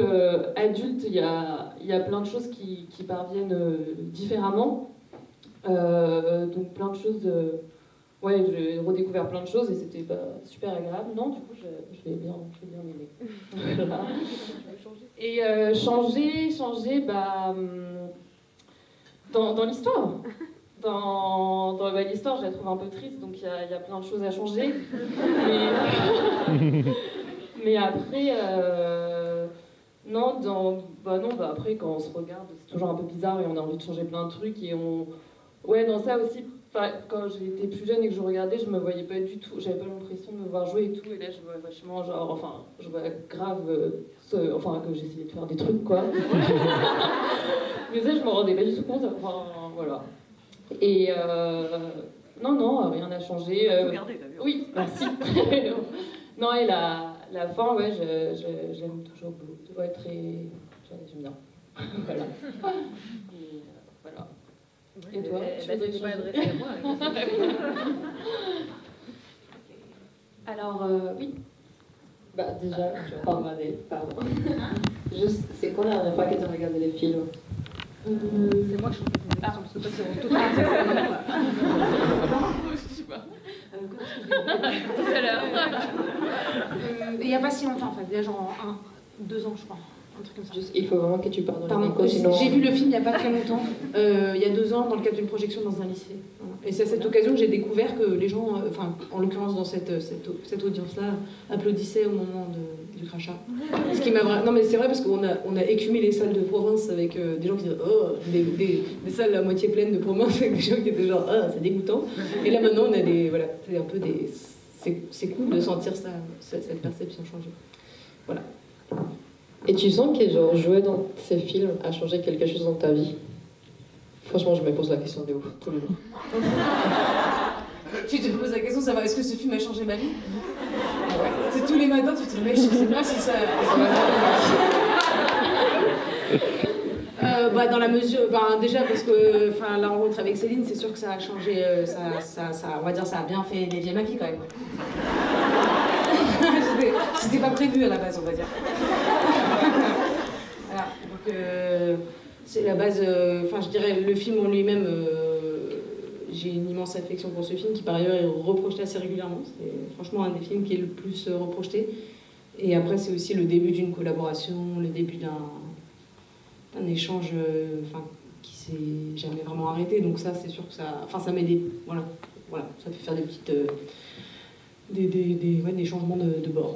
adulte il y a plein de choses qui parviennent différemment. Donc plein de choses. Ouais, j'ai redécouvert plein de choses et c'était super agréable. Non, du coup je l'ai bien aimé. Voilà. Et changer dans l'histoire. Dans l'histoire, je la trouve un peu triste, donc il y a plein de choses à changer. Mais après, après, quand on se regarde, c'est toujours un peu bizarre et on a envie de changer plein de trucs. Ouais, dans ça aussi, quand j'étais plus jeune et que je regardais, je me voyais pas du tout, j'avais pas l'impression de me voir jouer et tout, et là je vois vachement, je vois grave, que j'essayais de faire des trucs, quoi. Mais ça, je me rendais pas du tout compte, voilà. Et non, rien n'a changé. Regardez, t'as vu. Oui, merci. Non, et la fin, ouais, j'aime toujours beaucoup. Ouais, j'aime bien. Voilà. Et, voilà. Et toi, tu voudrais pas changer? adresser à moi. Alors, oui. Bah déjà, pardon. Juste, c'est quoi la dernière fois que tu as regardé les films? C'est moi que je suis en fait. Je sais pas si on tout Je sais pas. Tout à l'heure. Il n'y a pas si longtemps, en fait, déjà genre 2 ans, je crois. Un truc comme ça. Il faut vraiment que tu parles dans Pardon, les micros, sinon... j'ai vu le film il n'y a pas très longtemps, il y a 2 ans, dans le cadre d'une projection dans un lycée. Voilà. Et c'est à cette occasion que j'ai découvert que les gens, en l'occurrence dans cette audience-là, applaudissaient au moment du crachat. Ce qui m'a non mais c'est vrai parce qu'on a écumé les salles de province avec des gens qui disaient oh, des salles à moitié pleines de province avec des gens qui étaient genre ah, c'est dégoûtant. Et là maintenant on a c'est un peu c'est cool de sentir ça, cette perception changer. Voilà. Et tu sens que genre, jouer dans ces films a changé quelque chose dans ta vie? Franchement, je me pose la question de ouf, tous les jours. Tu te poses la question, savoir est-ce que ce film a changé ma vie? Ouais. C'est tous les matins, tu te dis, mec, je sais pas si ça... dans la mesure... déjà, parce que la rencontre avec Céline, c'est sûr que ça a changé... on va dire, ça a bien fait dévier ma vie, quand même. C'était pas prévu à la base, on va dire. Voilà, donc c'est la base, je dirais le film en lui-même, j'ai une immense affection pour ce film qui par ailleurs est reprojeté assez régulièrement, c'est franchement un des films qui est le plus reprojeté. Et après c'est aussi le début d'une collaboration, le début d'un échange qui s'est jamais vraiment arrêté, donc ça c'est sûr que ça met des... Voilà, ça fait faire des petites... des changements de bord.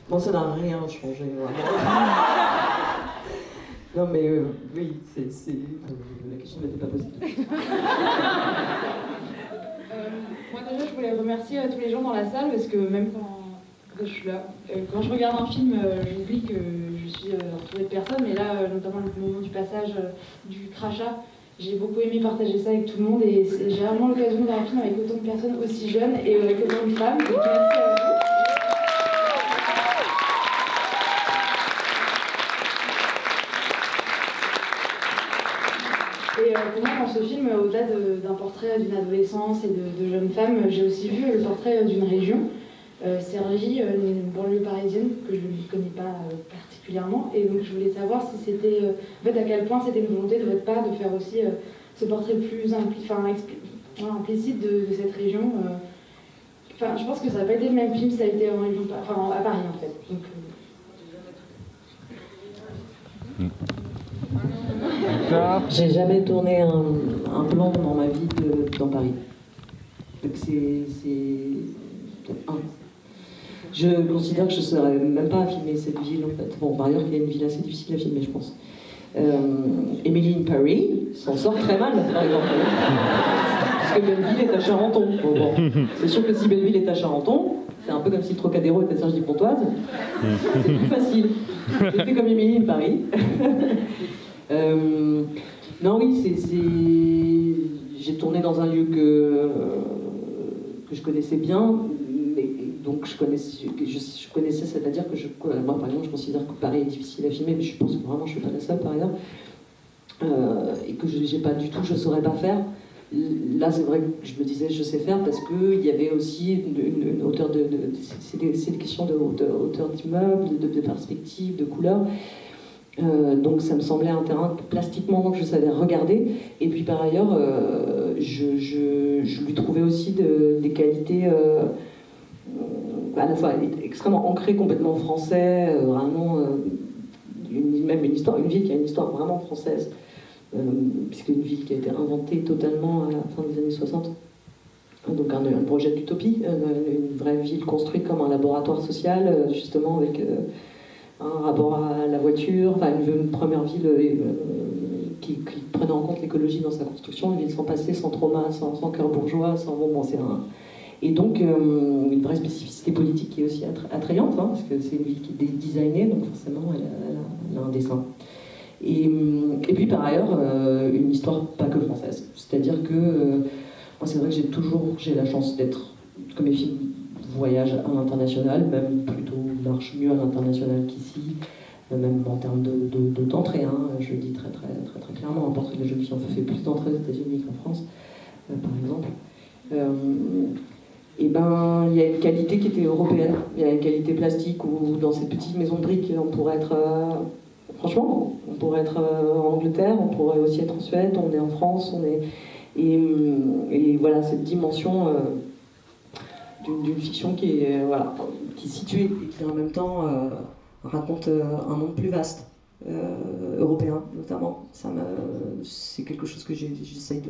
Moi, ça n'a rien changé, vraiment. Non, mais oui, la question n'était pas posée. Moi déjà, je voulais remercier tous les gens dans la salle parce que même quand je suis là, quand je regarde un film, j'oublie que je suis entourée de personnes. Mais là, notamment le moment du passage du crachat, j'ai beaucoup aimé partager ça avec tout le monde et j'ai vraiment l'occasion de voir un film avec autant de personnes aussi jeunes et avec autant de femmes. Donc merci à vous. Et pour moi, dans ce film, au-delà d'un portrait d'une adolescence et de jeunes femmes, j'ai aussi vu le portrait d'une région, Cergy, une banlieue parisienne que je ne connais pas particulièrement. Et donc je voulais savoir si c'était, en fait, à quel point c'était une volonté de votre part de faire aussi ce portrait plus implicite de cette région. Je pense que ça n'a pas été le même film, ça a été en région, à Paris en fait. Donc J'ai jamais tourné un plan dans ma vie dans Paris. Donc c'est un. Je considère que je ne saurais même pas filmer cette ville en fait. Bon, par ailleurs, il y a une ville assez difficile à filmer, je pense. Emily in Paris s'en sort très mal, par exemple. Parce que Belleville est à Charenton. Bon. C'est sûr que si Belleville est à Charenton, c'est un peu comme si le Trocadéro était à Cergy-Pontoise. C'est plus facile. J'ai fait comme Emily in Paris. Non, oui, j'ai tourné dans un lieu que je connaissais bien, mais donc je connaissais, c'est-à-dire que moi, par exemple, je considère que Paris est difficile à filmer, mais je pense que vraiment je ne suis pas la seule par ailleurs, et que je ne saurais pas faire. Là, c'est vrai que je me disais je sais faire parce qu'il y avait aussi une hauteur c'est des questions de hauteur d'immeuble, de perspective, de couleur. Donc ça me semblait un terrain plastiquement que je savais regarder. Et puis par ailleurs, je lui trouvais aussi des qualités à la fois extrêmement ancrées, complètement français, vraiment même une ville qui a une histoire vraiment française. Puisque une ville qui a été inventée totalement à la fin des années 60. Donc un projet d'utopie, une vraie ville construite comme un laboratoire social, justement avec un rapport à la voiture, enfin une première ville qui prenait en compte l'écologie dans sa construction, une ville sans passé, sans trauma, sans cœur bourgeois, et donc une vraie spécificité politique qui est aussi attrayante, hein, parce que c'est une ville qui est designée, donc forcément elle a un dessin. Et puis par ailleurs, une histoire pas que française. C'est-à-dire que moi c'est vrai que j'ai la chance d'être, que mes films voyagent à l'international, même plutôt marchent mieux à l'international qu'ici, même en termes d'entrée. Je le dis très clairement, un portrait de la jeune fille en fait plus d'entrées aux États-Unis qu'en France, par exemple. Et ben il y a une qualité qui était européenne, il y a une qualité plastique où dans ces petites maisons de briques on pourrait être... Franchement, on pourrait être en Angleterre, on pourrait aussi être en Suède, on est en France, et voilà cette dimension d'une fiction qui est située et qui en même temps raconte un monde plus vaste, européen notamment. C'est quelque chose que j'essaye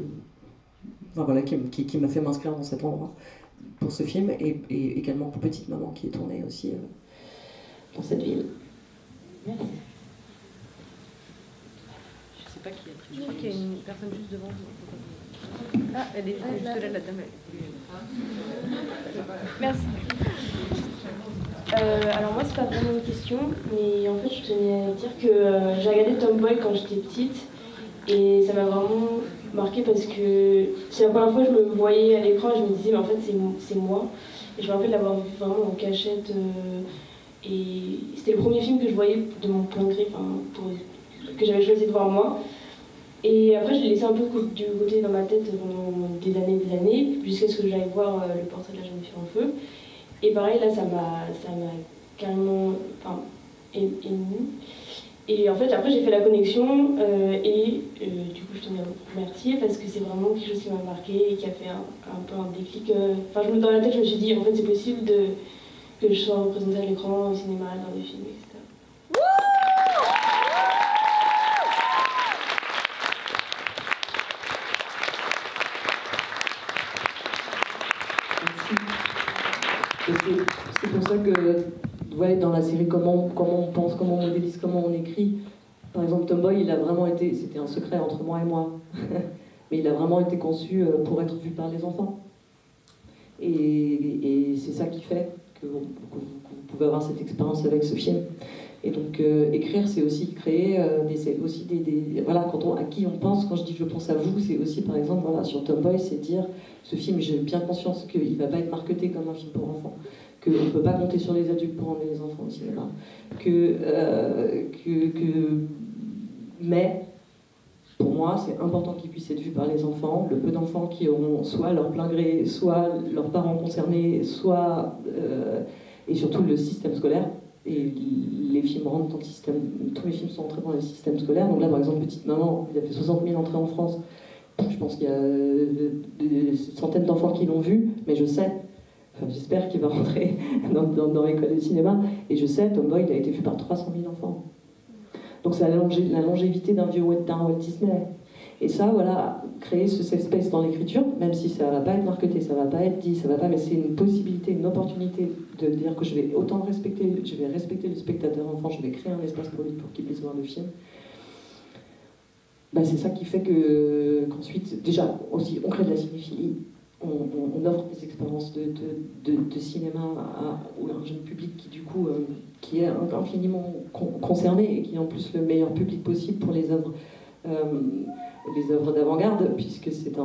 qui m'a fait m'inscrire dans cet endroit pour ce film et également pour Petite Maman qui est tournée aussi dans cette ville. Merci. Pas qui a pris. Je crois qu'il y a une personne juste devant vous. Ah, elle est juste là, la dame. Merci. Alors moi, c'est pas vraiment une question, mais en fait, je tenais à dire que j'ai regardé Tomboy quand j'étais petite et ça m'a vraiment marqué parce que c'est la première fois que je me voyais à l'écran et je me disais, mais en fait, c'est moi. Et je me rappelle l'avoir vu vraiment en cachette et c'était le premier film que je voyais de mon plein gré, que j'avais choisi de voir moi. Et après, je l'ai laissé un peu du côté dans ma tête pendant des années, jusqu'à ce que j'aille voir le portrait de la jeune fille en feu. Et pareil, là, ça m'a carrément émue. Et en fait, après, j'ai fait la connexion et du coup, je tenais à vous remercier parce que c'est vraiment quelque chose qui m'a marqué et qui a fait un peu un déclic. Dans la tête, je me suis dit, en fait, c'est possible que je sois représentée à l'écran, au cinéma, dans des films, etc. C'est pour ça que dans la série comment on pense, comment on modélise, comment on écrit. Par exemple, Tomboy, c'était un secret entre moi et moi, mais il a vraiment été conçu pour être vu par les enfants. Et c'est ça qui fait que vous pouvez avoir cette expérience avec ce film. Et donc écrire, c'est aussi créer à qui on pense. Quand je dis que je pense à vous, c'est aussi par exemple sur Tomboy, c'est dire ce film, j'ai bien conscience qu'il ne va pas être marketé comme un film pour enfants, qu'on ne peut pas compter sur les adultes pour emmener les enfants au cinéma, mais pour moi c'est important qu'il puisse être vu par les enfants, le peu d'enfants qui auront soit leur plein gré, soit leurs parents concernés, soit et surtout le système scolaire. Et les films rentrent dans le système, tous les films sont entrés dans le système scolaire. Donc là, par exemple, Petite Maman, il a fait 60 000 entrées en France. Je pense qu'il y a des centaines d'enfants qui l'ont vu, mais j'espère qu'il va rentrer dans l'école de cinéma. Et je sais, Tomboy, il a été vu par 300 000 enfants. Donc c'est la longévité d'un Walt Disney. Et ça, voilà, créer ce safe space dans l'écriture, même si ça va pas être marketé, ça va pas être dit, ça va pas, mais c'est une possibilité, une opportunité de dire que je vais respecter le spectateur enfant, je vais créer un espace pour lui pour qu'il puisse voir le film. Ben, c'est ça qui fait qu'ensuite, déjà, aussi, on crée de la cinéphilie, on offre des expériences de cinéma à un jeune public qui, du coup, qui est infiniment concerné et qui est en plus le meilleur public possible pour les œuvres d'avant-garde, puisque c'est le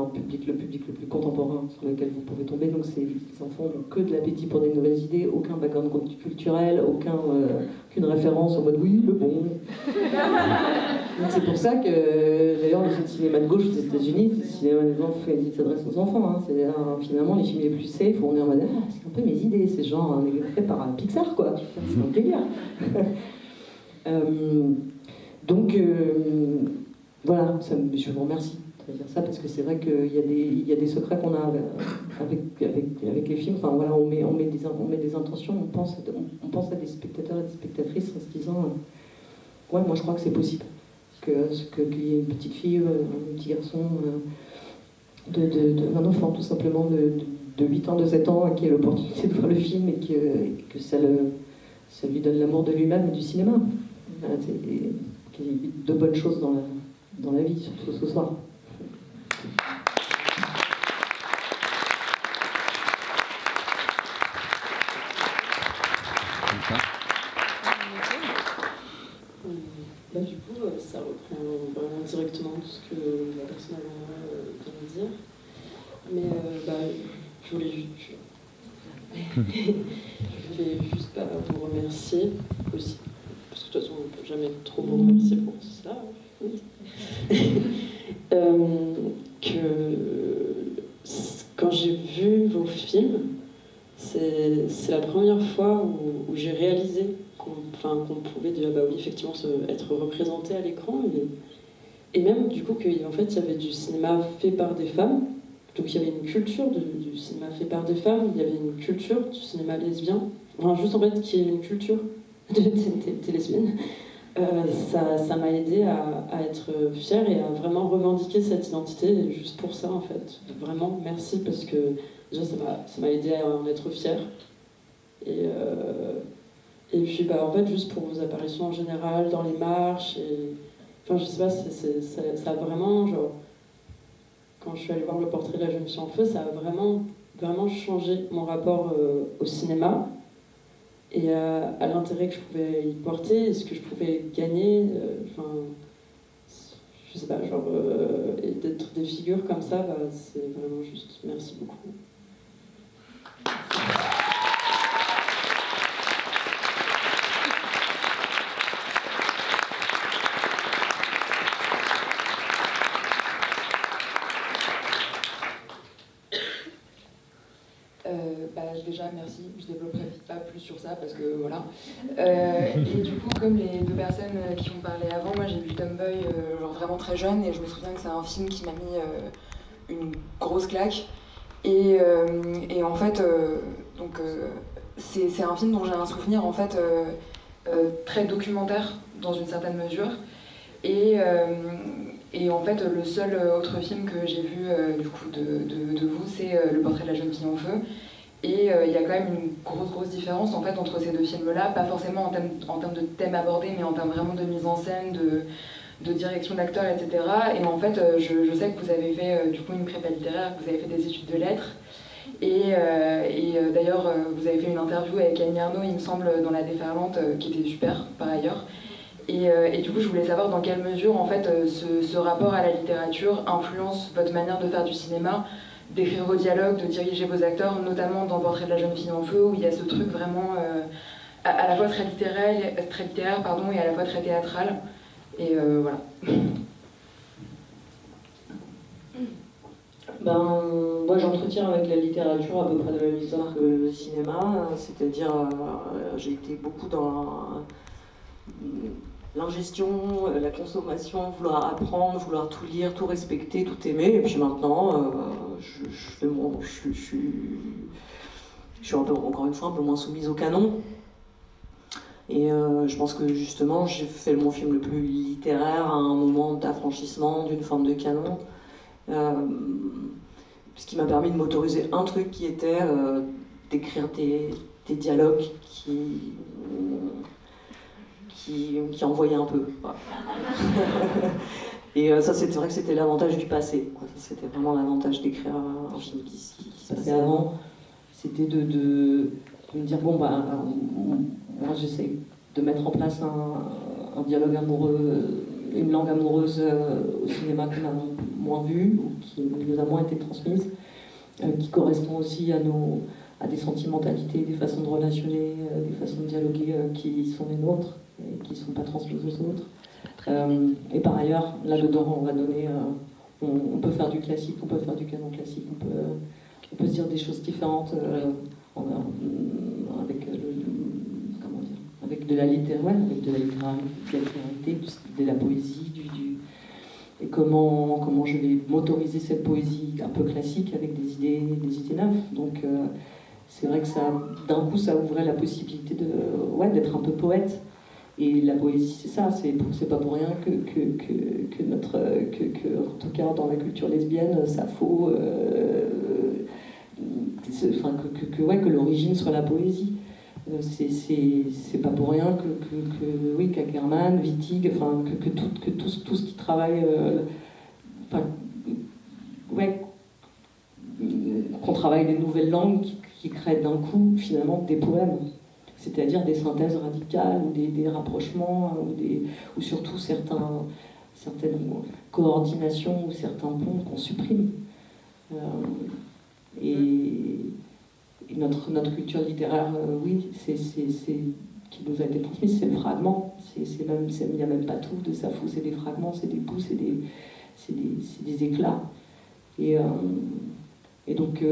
public le plus contemporain sur lequel vous pouvez tomber. Donc les enfants n'ont que de l'appétit pour des nouvelles idées, aucun background culturel, aucune référence en mode oui, le bon. Donc c'est pour ça que d'ailleurs le cinéma de gauche aux États-Unis, c'est le cinéma des enfants qui s'adresse aux enfants. Hein. C'est finalement les films les plus safe, on est en mode c'est un peu mes idées, c'est genre fait par Pixar quoi, c'est un délire. Donc voilà, je vous remercie de dire ça parce que c'est vrai qu'il y a des secrets qu'on a avec les films. Enfin voilà, on met des intentions, on pense à des spectateurs et des spectatrices en se disant ouais, moi je crois que c'est possible qu'il y ait une petite fille, un petit garçon, un enfant tout simplement de 8 ans, de 7 ans qui ait l'opportunité de voir le film et que ça lui donne l'amour de lui-même et du cinéma. Voilà, qu'il y ait de bonnes choses dans la vie, surtout ce soir. Bah, du coup, ça reprend vraiment directement tout ce que la personne vient de dire. Mais je voulais juste vous remercier aussi. Parce que de toute façon, on ne peut jamais trop vous remercier pour ça. Quand j'ai vu vos films, c'est la première fois où j'ai réalisé qu'on pouvait dire bah oui, effectivement, être représenté à l'écran. Et même du coup qu'en fait, il y avait du cinéma fait par des femmes. Donc il y avait une culture du cinéma fait par des femmes, il y avait une culture du cinéma lesbien. Enfin, juste en fait, qu'il y ait une culture t'es lesbienne, ça m'a aidé à être fière et à vraiment revendiquer cette identité, et juste pour ça en fait. Vraiment merci parce que déjà ça m'a aidé à en être fière. Et puis en fait juste pour vos apparitions en général, dans les marches, enfin je sais pas, ça a vraiment genre, quand je suis allée voir le portrait de la jeune fille en feu, ça a vraiment, vraiment changé mon rapport au cinéma. Et à l'intérêt que je pouvais y porter, et ce que je pouvais gagner, je sais pas, genre, et d'être des figures comme ça, c'est vraiment juste, merci beaucoup. Déjà, merci. Je développerai pas plus sur ça parce que voilà. Et du coup, comme les deux personnes qui ont parlé avant, moi j'ai vu Tomboy genre vraiment très jeune et je me souviens que c'est un film qui m'a mis une grosse claque. Et en fait, c'est un film dont j'ai un souvenir en fait très documentaire dans une certaine mesure. Et en fait, le seul autre film que j'ai vu du coup de vous, c'est Le portrait de la jeune fille en feu. Et il y a quand même une grosse différence en fait entre ces deux films-là, pas forcément en termes de thèmes abordés, mais en termes vraiment de mise en scène, de direction d'acteurs, etc. Et en fait, je sais que vous avez fait du coup une prépa littéraire, que vous avez fait des études de lettres. Et d'ailleurs, vous avez fait une interview avec Annie Ernaux, il me semble, dans La Déferlante, qui était super par ailleurs. Et du coup, je voulais savoir dans quelle mesure en fait ce rapport à la littérature influence votre manière de faire du cinéma, d'écrire au dialogue, de diriger vos acteurs, notamment dans Portrait de la jeune fille en feu, où il y a ce truc vraiment à la fois très littéraire et à la fois très théâtral. Et voilà. Moi j'entretiens avec la littérature à peu près de la même histoire que le cinéma, c'est-à-dire j'ai été beaucoup dans l'ingestion, la consommation, vouloir apprendre, vouloir tout lire, tout respecter, tout aimer, et puis maintenant je suis un peu, encore une fois, un peu moins soumise au canon. Et je pense que justement, j'ai fait mon film le plus littéraire à un moment d'affranchissement d'une forme de canon. Ce qui m'a permis de m'autoriser un truc qui était d'écrire des dialogues qui envoyaient un peu. Voilà. Et ça, c'est vrai que c'était l'avantage du passé. C'était vraiment l'avantage d'écrire un film qui se passait avant. C'était de me dire, bon, bah, moi j'essaie de mettre en place un dialogue amoureux, une langue amoureuse au cinéma qu'on a moins vue, ou qui nous a moins été transmise, qui correspond aussi à des sentimentalités, des façons de relationner, des façons de dialoguer qui sont les nôtres et qui ne sont pas transmises aux autres. Et par ailleurs, là-dedans, on va donner... on peut faire du classique, on peut faire du canon classique, on peut se dire des choses différentes avec de la littéralité, de la poésie, et comment je vais m'autoriser cette poésie un peu classique avec des idées neuves. Donc c'est vrai que d'un coup, ça ouvrait la possibilité d'être un peu poète. Et la poésie, c'est ça, c'est pas pour rien que en tout cas dans la culture lesbienne, Sappho, que l'origine soit la poésie. C'est pas pour rien qu'Ackerman, Wittig, que tout ce qui travaille, qu'on travaille des nouvelles langues qui créent d'un coup finalement des poèmes. C'est-à-dire des synthèses radicales, ou des rapprochements, ou surtout certaines coordinations, ou certains ponts qu'on supprime. Et notre culture littéraire, oui, qui nous a été transmise, c'est le fragment. Il n'y a même pas tout de Sappho, c'est des fragments, c'est des bouts, c'est des éclats. Et donc,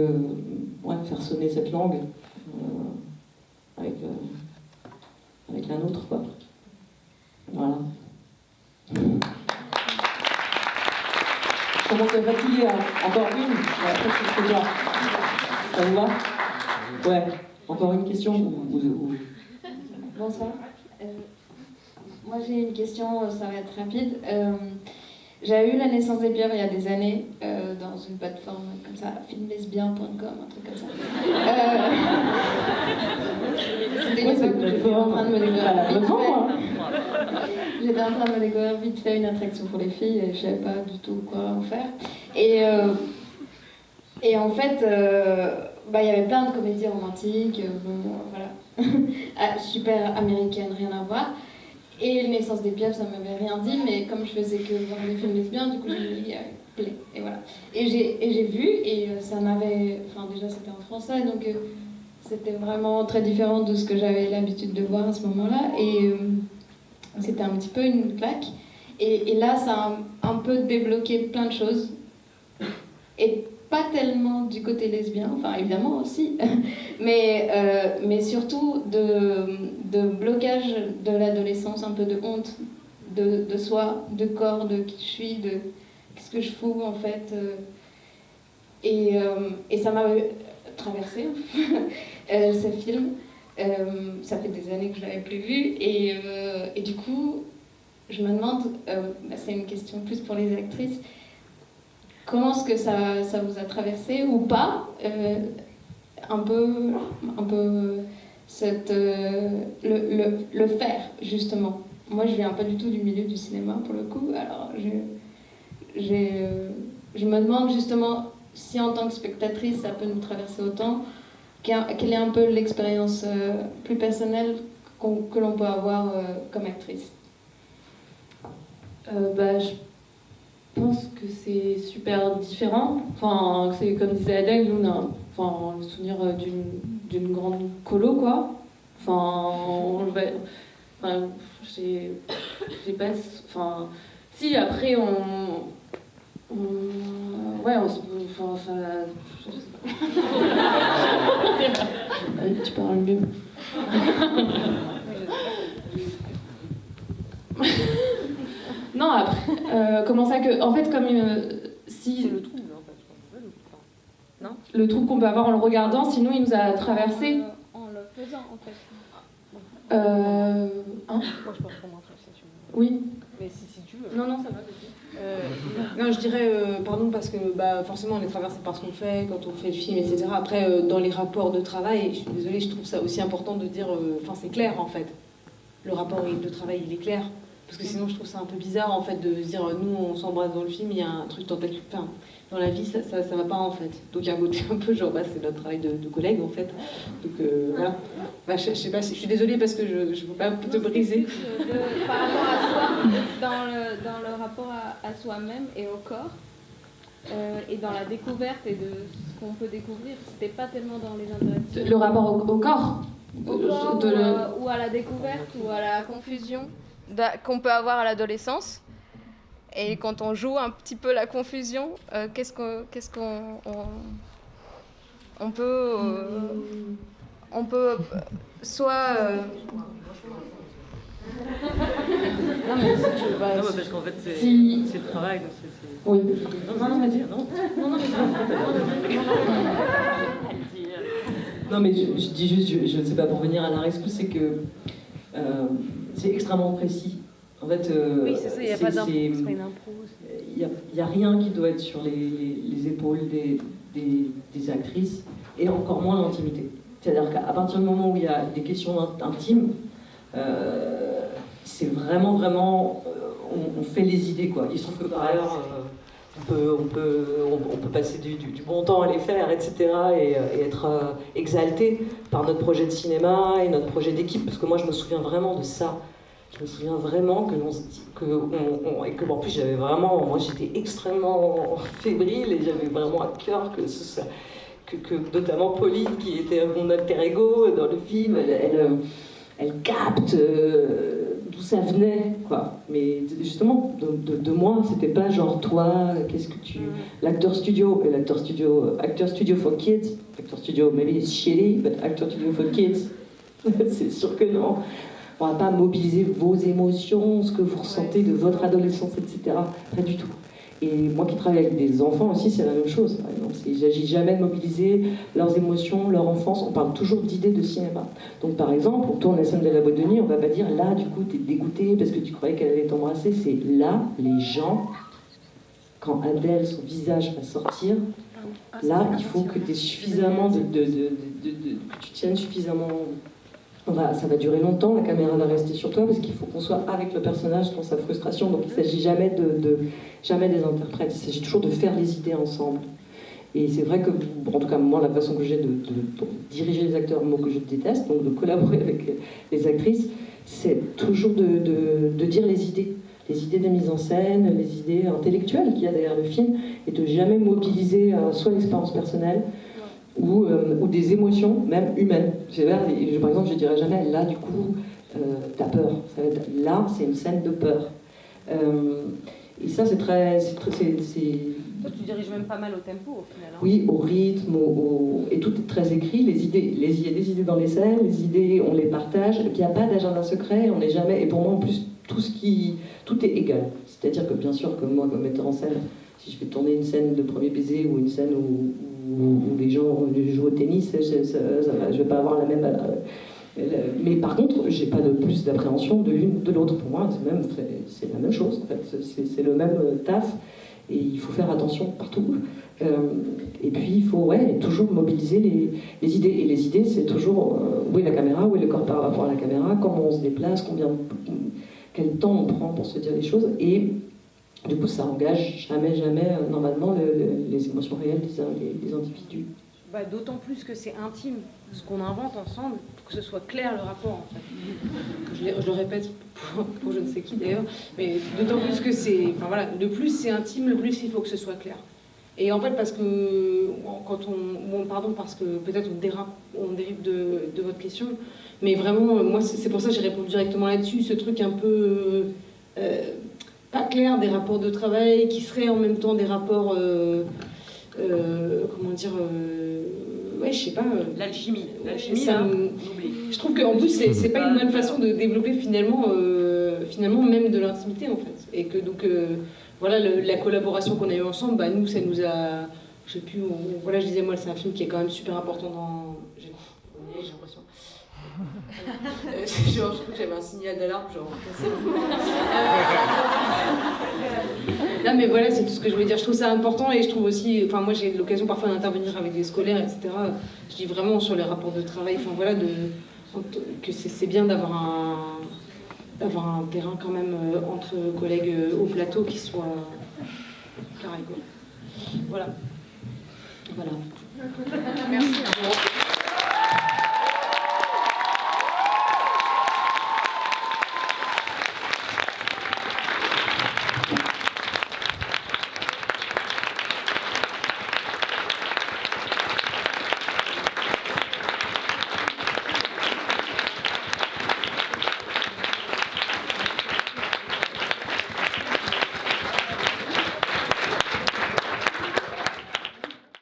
faire sonner cette langue avec la nôtre, quoi. Voilà. Je commence à fatiguer, hein. Encore une, et après je fais déjà. Ça vous va? Ouais. Encore une question Bonsoir. Moi j'ai une question, ça va être rapide. J'ai eu la naissance des bières il y a des années dans une plateforme comme ça, filmlesbien.com, un truc comme ça. C'était l'époque où j'étais en train de me découvrir vite fait. J'étais en train de me découvrir vite fait une attraction pour les filles et je savais pas du tout quoi en faire. Et en fait, il y avait plein de comédies romantiques, voilà, super américaines, rien à voir. Et Naissance des Pièges, ça m'avait rien dit, mais comme je faisais que voir des films lesbiens, du coup j'ai mis Play, et voilà. Et j'ai vu, et ça m'avait... Enfin déjà c'était en français, donc c'était vraiment très différent de ce que j'avais l'habitude de voir à ce moment-là, et c'était un petit peu une claque. Et là, ça a un peu débloqué plein de choses, et pas tellement du côté lesbien, enfin évidemment aussi, mais surtout de blocage de l'adolescence, un peu de honte de soi, de corps, de qui je suis, de qu'est-ce que je fous en fait. Et ça m'a traversé, ce film. Ça fait des années que je ne l'avais plus vu, et du coup, je me demande, c'est une question plus pour les actrices, comment est-ce que ça vous a traversé ou pas, un peu le faire justement. Moi, je viens pas du tout du milieu du cinéma pour le coup, alors je me demande justement si en tant que spectatrice ça peut nous traverser autant, quelle est un peu l'expérience plus personnelle que l'on peut avoir comme actrice. Je pense que c'est super différent. Enfin, c'est comme disait Adèle, nous on a le souvenir d'une grande colo, quoi. J'ai pas... Enfin, si, après, tu parles mieux. Non, après, comment ça que... En fait, comme si... C'est le trouble, non, le trouble qu'on peut avoir en le regardant, sinon il nous a traversé. En le faisant, en fait. Hein Moi, je peux répondre après, si tu veux. Oui. Mais si tu veux. Non, ça va. Non, je dirais, pardon, parce que forcément, on est traversé par ce qu'on fait, quand on fait le film, etc. Après, dans les rapports de travail, je suis désolée, je trouve ça aussi important de dire, c'est clair, en fait. Le rapport de travail, il est clair. Parce que sinon, je trouve ça un peu bizarre, en fait, de se dire, nous, on s'embrasse dans le film, il y a un truc dans la vie, ça va pas, en fait. Donc, il y a un côté un peu, genre, c'est notre travail de collègue, en fait. Donc, voilà. Je sais pas, je suis désolée parce que je veux pas te briser. Par rapport à soi, dans le rapport à soi-même et au corps, et dans la découverte et de ce qu'on peut découvrir, c'était pas tellement dans les interactions. Le rapport au corps ou à la découverte, ou à la confusion qu'on peut avoir à l'adolescence. Et quand on joue un petit peu la confusion, qu'est-ce qu'on peut soit Non, mais si tu veux pas. Non, mais parce qu'en fait, c'est le travail. Oui. Non, vas-y, non. Non, mais je dis juste, je ne sais pas, pour venir à la rescousse, c'est que c'est extrêmement précis. En fait, oui, c'est ça, il n'y a pas d'impro, c'est pas une impro. Il n'y a rien qui doit être sur les épaules des actrices, et encore moins l'intimité. C'est-à-dire qu'à partir du moment où il y a des questions intimes, c'est vraiment, on fait les idées, quoi. Il se trouve que par ailleurs, on peut passer du bon temps à les faire, etc., et être exalté par notre projet de cinéma et notre projet d'équipe, parce que moi je me souviens vraiment de ça. Je me souviens vraiment que en plus j'avais vraiment, moi j'étais extrêmement fébrile et j'avais vraiment à cœur que notamment Pauline, qui était mon alter ego dans le film, elle capte d'où ça venait, quoi. Mais justement, de moi, c'était pas genre toi, qu'est-ce que tu... L'acteur studio for kids, actor studio maybe it's shitty, but actor studio for kids, c'est sûr que non. On va pas mobiliser vos émotions, ce que vous ressentez de votre adolescence, etc. Pas du tout. Et moi qui travaille avec des enfants aussi, c'est la même chose. Il ne s'agit jamais de mobiliser leurs émotions, leur enfance. On parle toujours d'idées de cinéma. Donc par exemple, on tourne la scène de la boîte de nuit, on va pas dire là, du coup, t'es dégoûté parce que tu croyais qu'elle allait t'embrasser. C'est là, les gens, quand Adèle, son visage va sortir, là, il faut que tu aies suffisamment que tu tiennes suffisamment. Ça va durer longtemps, la caméra va rester sur toi parce qu'il faut qu'on soit avec le personnage dans sa frustration. Donc il ne s'agit jamais des interprètes, il s'agit toujours de faire les idées ensemble. Et c'est vrai que, en tout cas moi, la façon que j'ai de diriger les acteurs, mot que je déteste, donc de collaborer avec les actrices, c'est toujours de dire les idées de mise en scène, les idées intellectuelles qu'il y a derrière le film, et de jamais mobiliser soit l'expérience personnelle, ou des émotions, même humaines. Par exemple, je dirais jamais, là, du coup, t'as peur. Là, c'est une scène de peur. Et ça, c'est très... Toi, tu diriges même pas mal au tempo, au final. Hein. Oui, au rythme, et tout est très écrit. Il y a des idées dans les scènes, les idées, on les partage. Il n'y a pas d'agenda secret, on n'est jamais... Et pour moi, en plus, tout est égal. C'est-à-dire que, bien sûr, que moi, comme metteur en scène, si je vais tourner une scène de premier baiser ou une scène où les gens jouent au tennis, je vais pas avoir la même... mais par contre, j'ai pas de plus d'appréhension de l'une de l'autre. Pour moi, c'est la même chose, en fait. C'est le même taf, et il faut faire attention partout. Et puis, il faut toujours mobiliser les idées. Et les idées, c'est toujours où est la caméra, où est le corps par rapport à la caméra, comment on se déplace, quel temps on prend pour se dire les choses. Et du coup, ça engage jamais, normalement, les émotions réelles des individus. D'autant plus que c'est intime, ce qu'on invente ensemble, pour que ce soit clair le rapport, en fait. Je le répète pour je ne sais qui d'ailleurs, mais d'autant plus que c'est... Enfin voilà, le plus c'est intime, le plus il faut que ce soit clair. Et en fait, parce que... parce que peut-être on dérive de votre question, mais vraiment, moi, c'est pour ça que j'ai répondu directement là-dessus, ce truc un peu... pas clair des rapports de travail, qui seraient en même temps des rapports... comment dire... ouais, je sais pas... L'alchimie, je trouve qu'en plus, c'est pas une bonne façon de développer finalement même de l'intimité, en fait. Et que donc, voilà, la collaboration qu'on a eue ensemble, nous, ça nous a... Je sais plus, voilà, je disais, moi, c'est un film qui est quand même super important dans... J'ai l'impression. Je crois que j'avais un signal d'alarme, genre cassé. Non mais voilà, c'est tout ce que je voulais dire. Je trouve ça important et je trouve aussi, enfin moi j'ai l'occasion parfois d'intervenir avec des scolaires, etc. Je dis vraiment sur les rapports de travail, enfin voilà, que c'est bien d'avoir un terrain quand même entre collègues au plateau qui soit carré, quoi. Voilà. Voilà. Merci.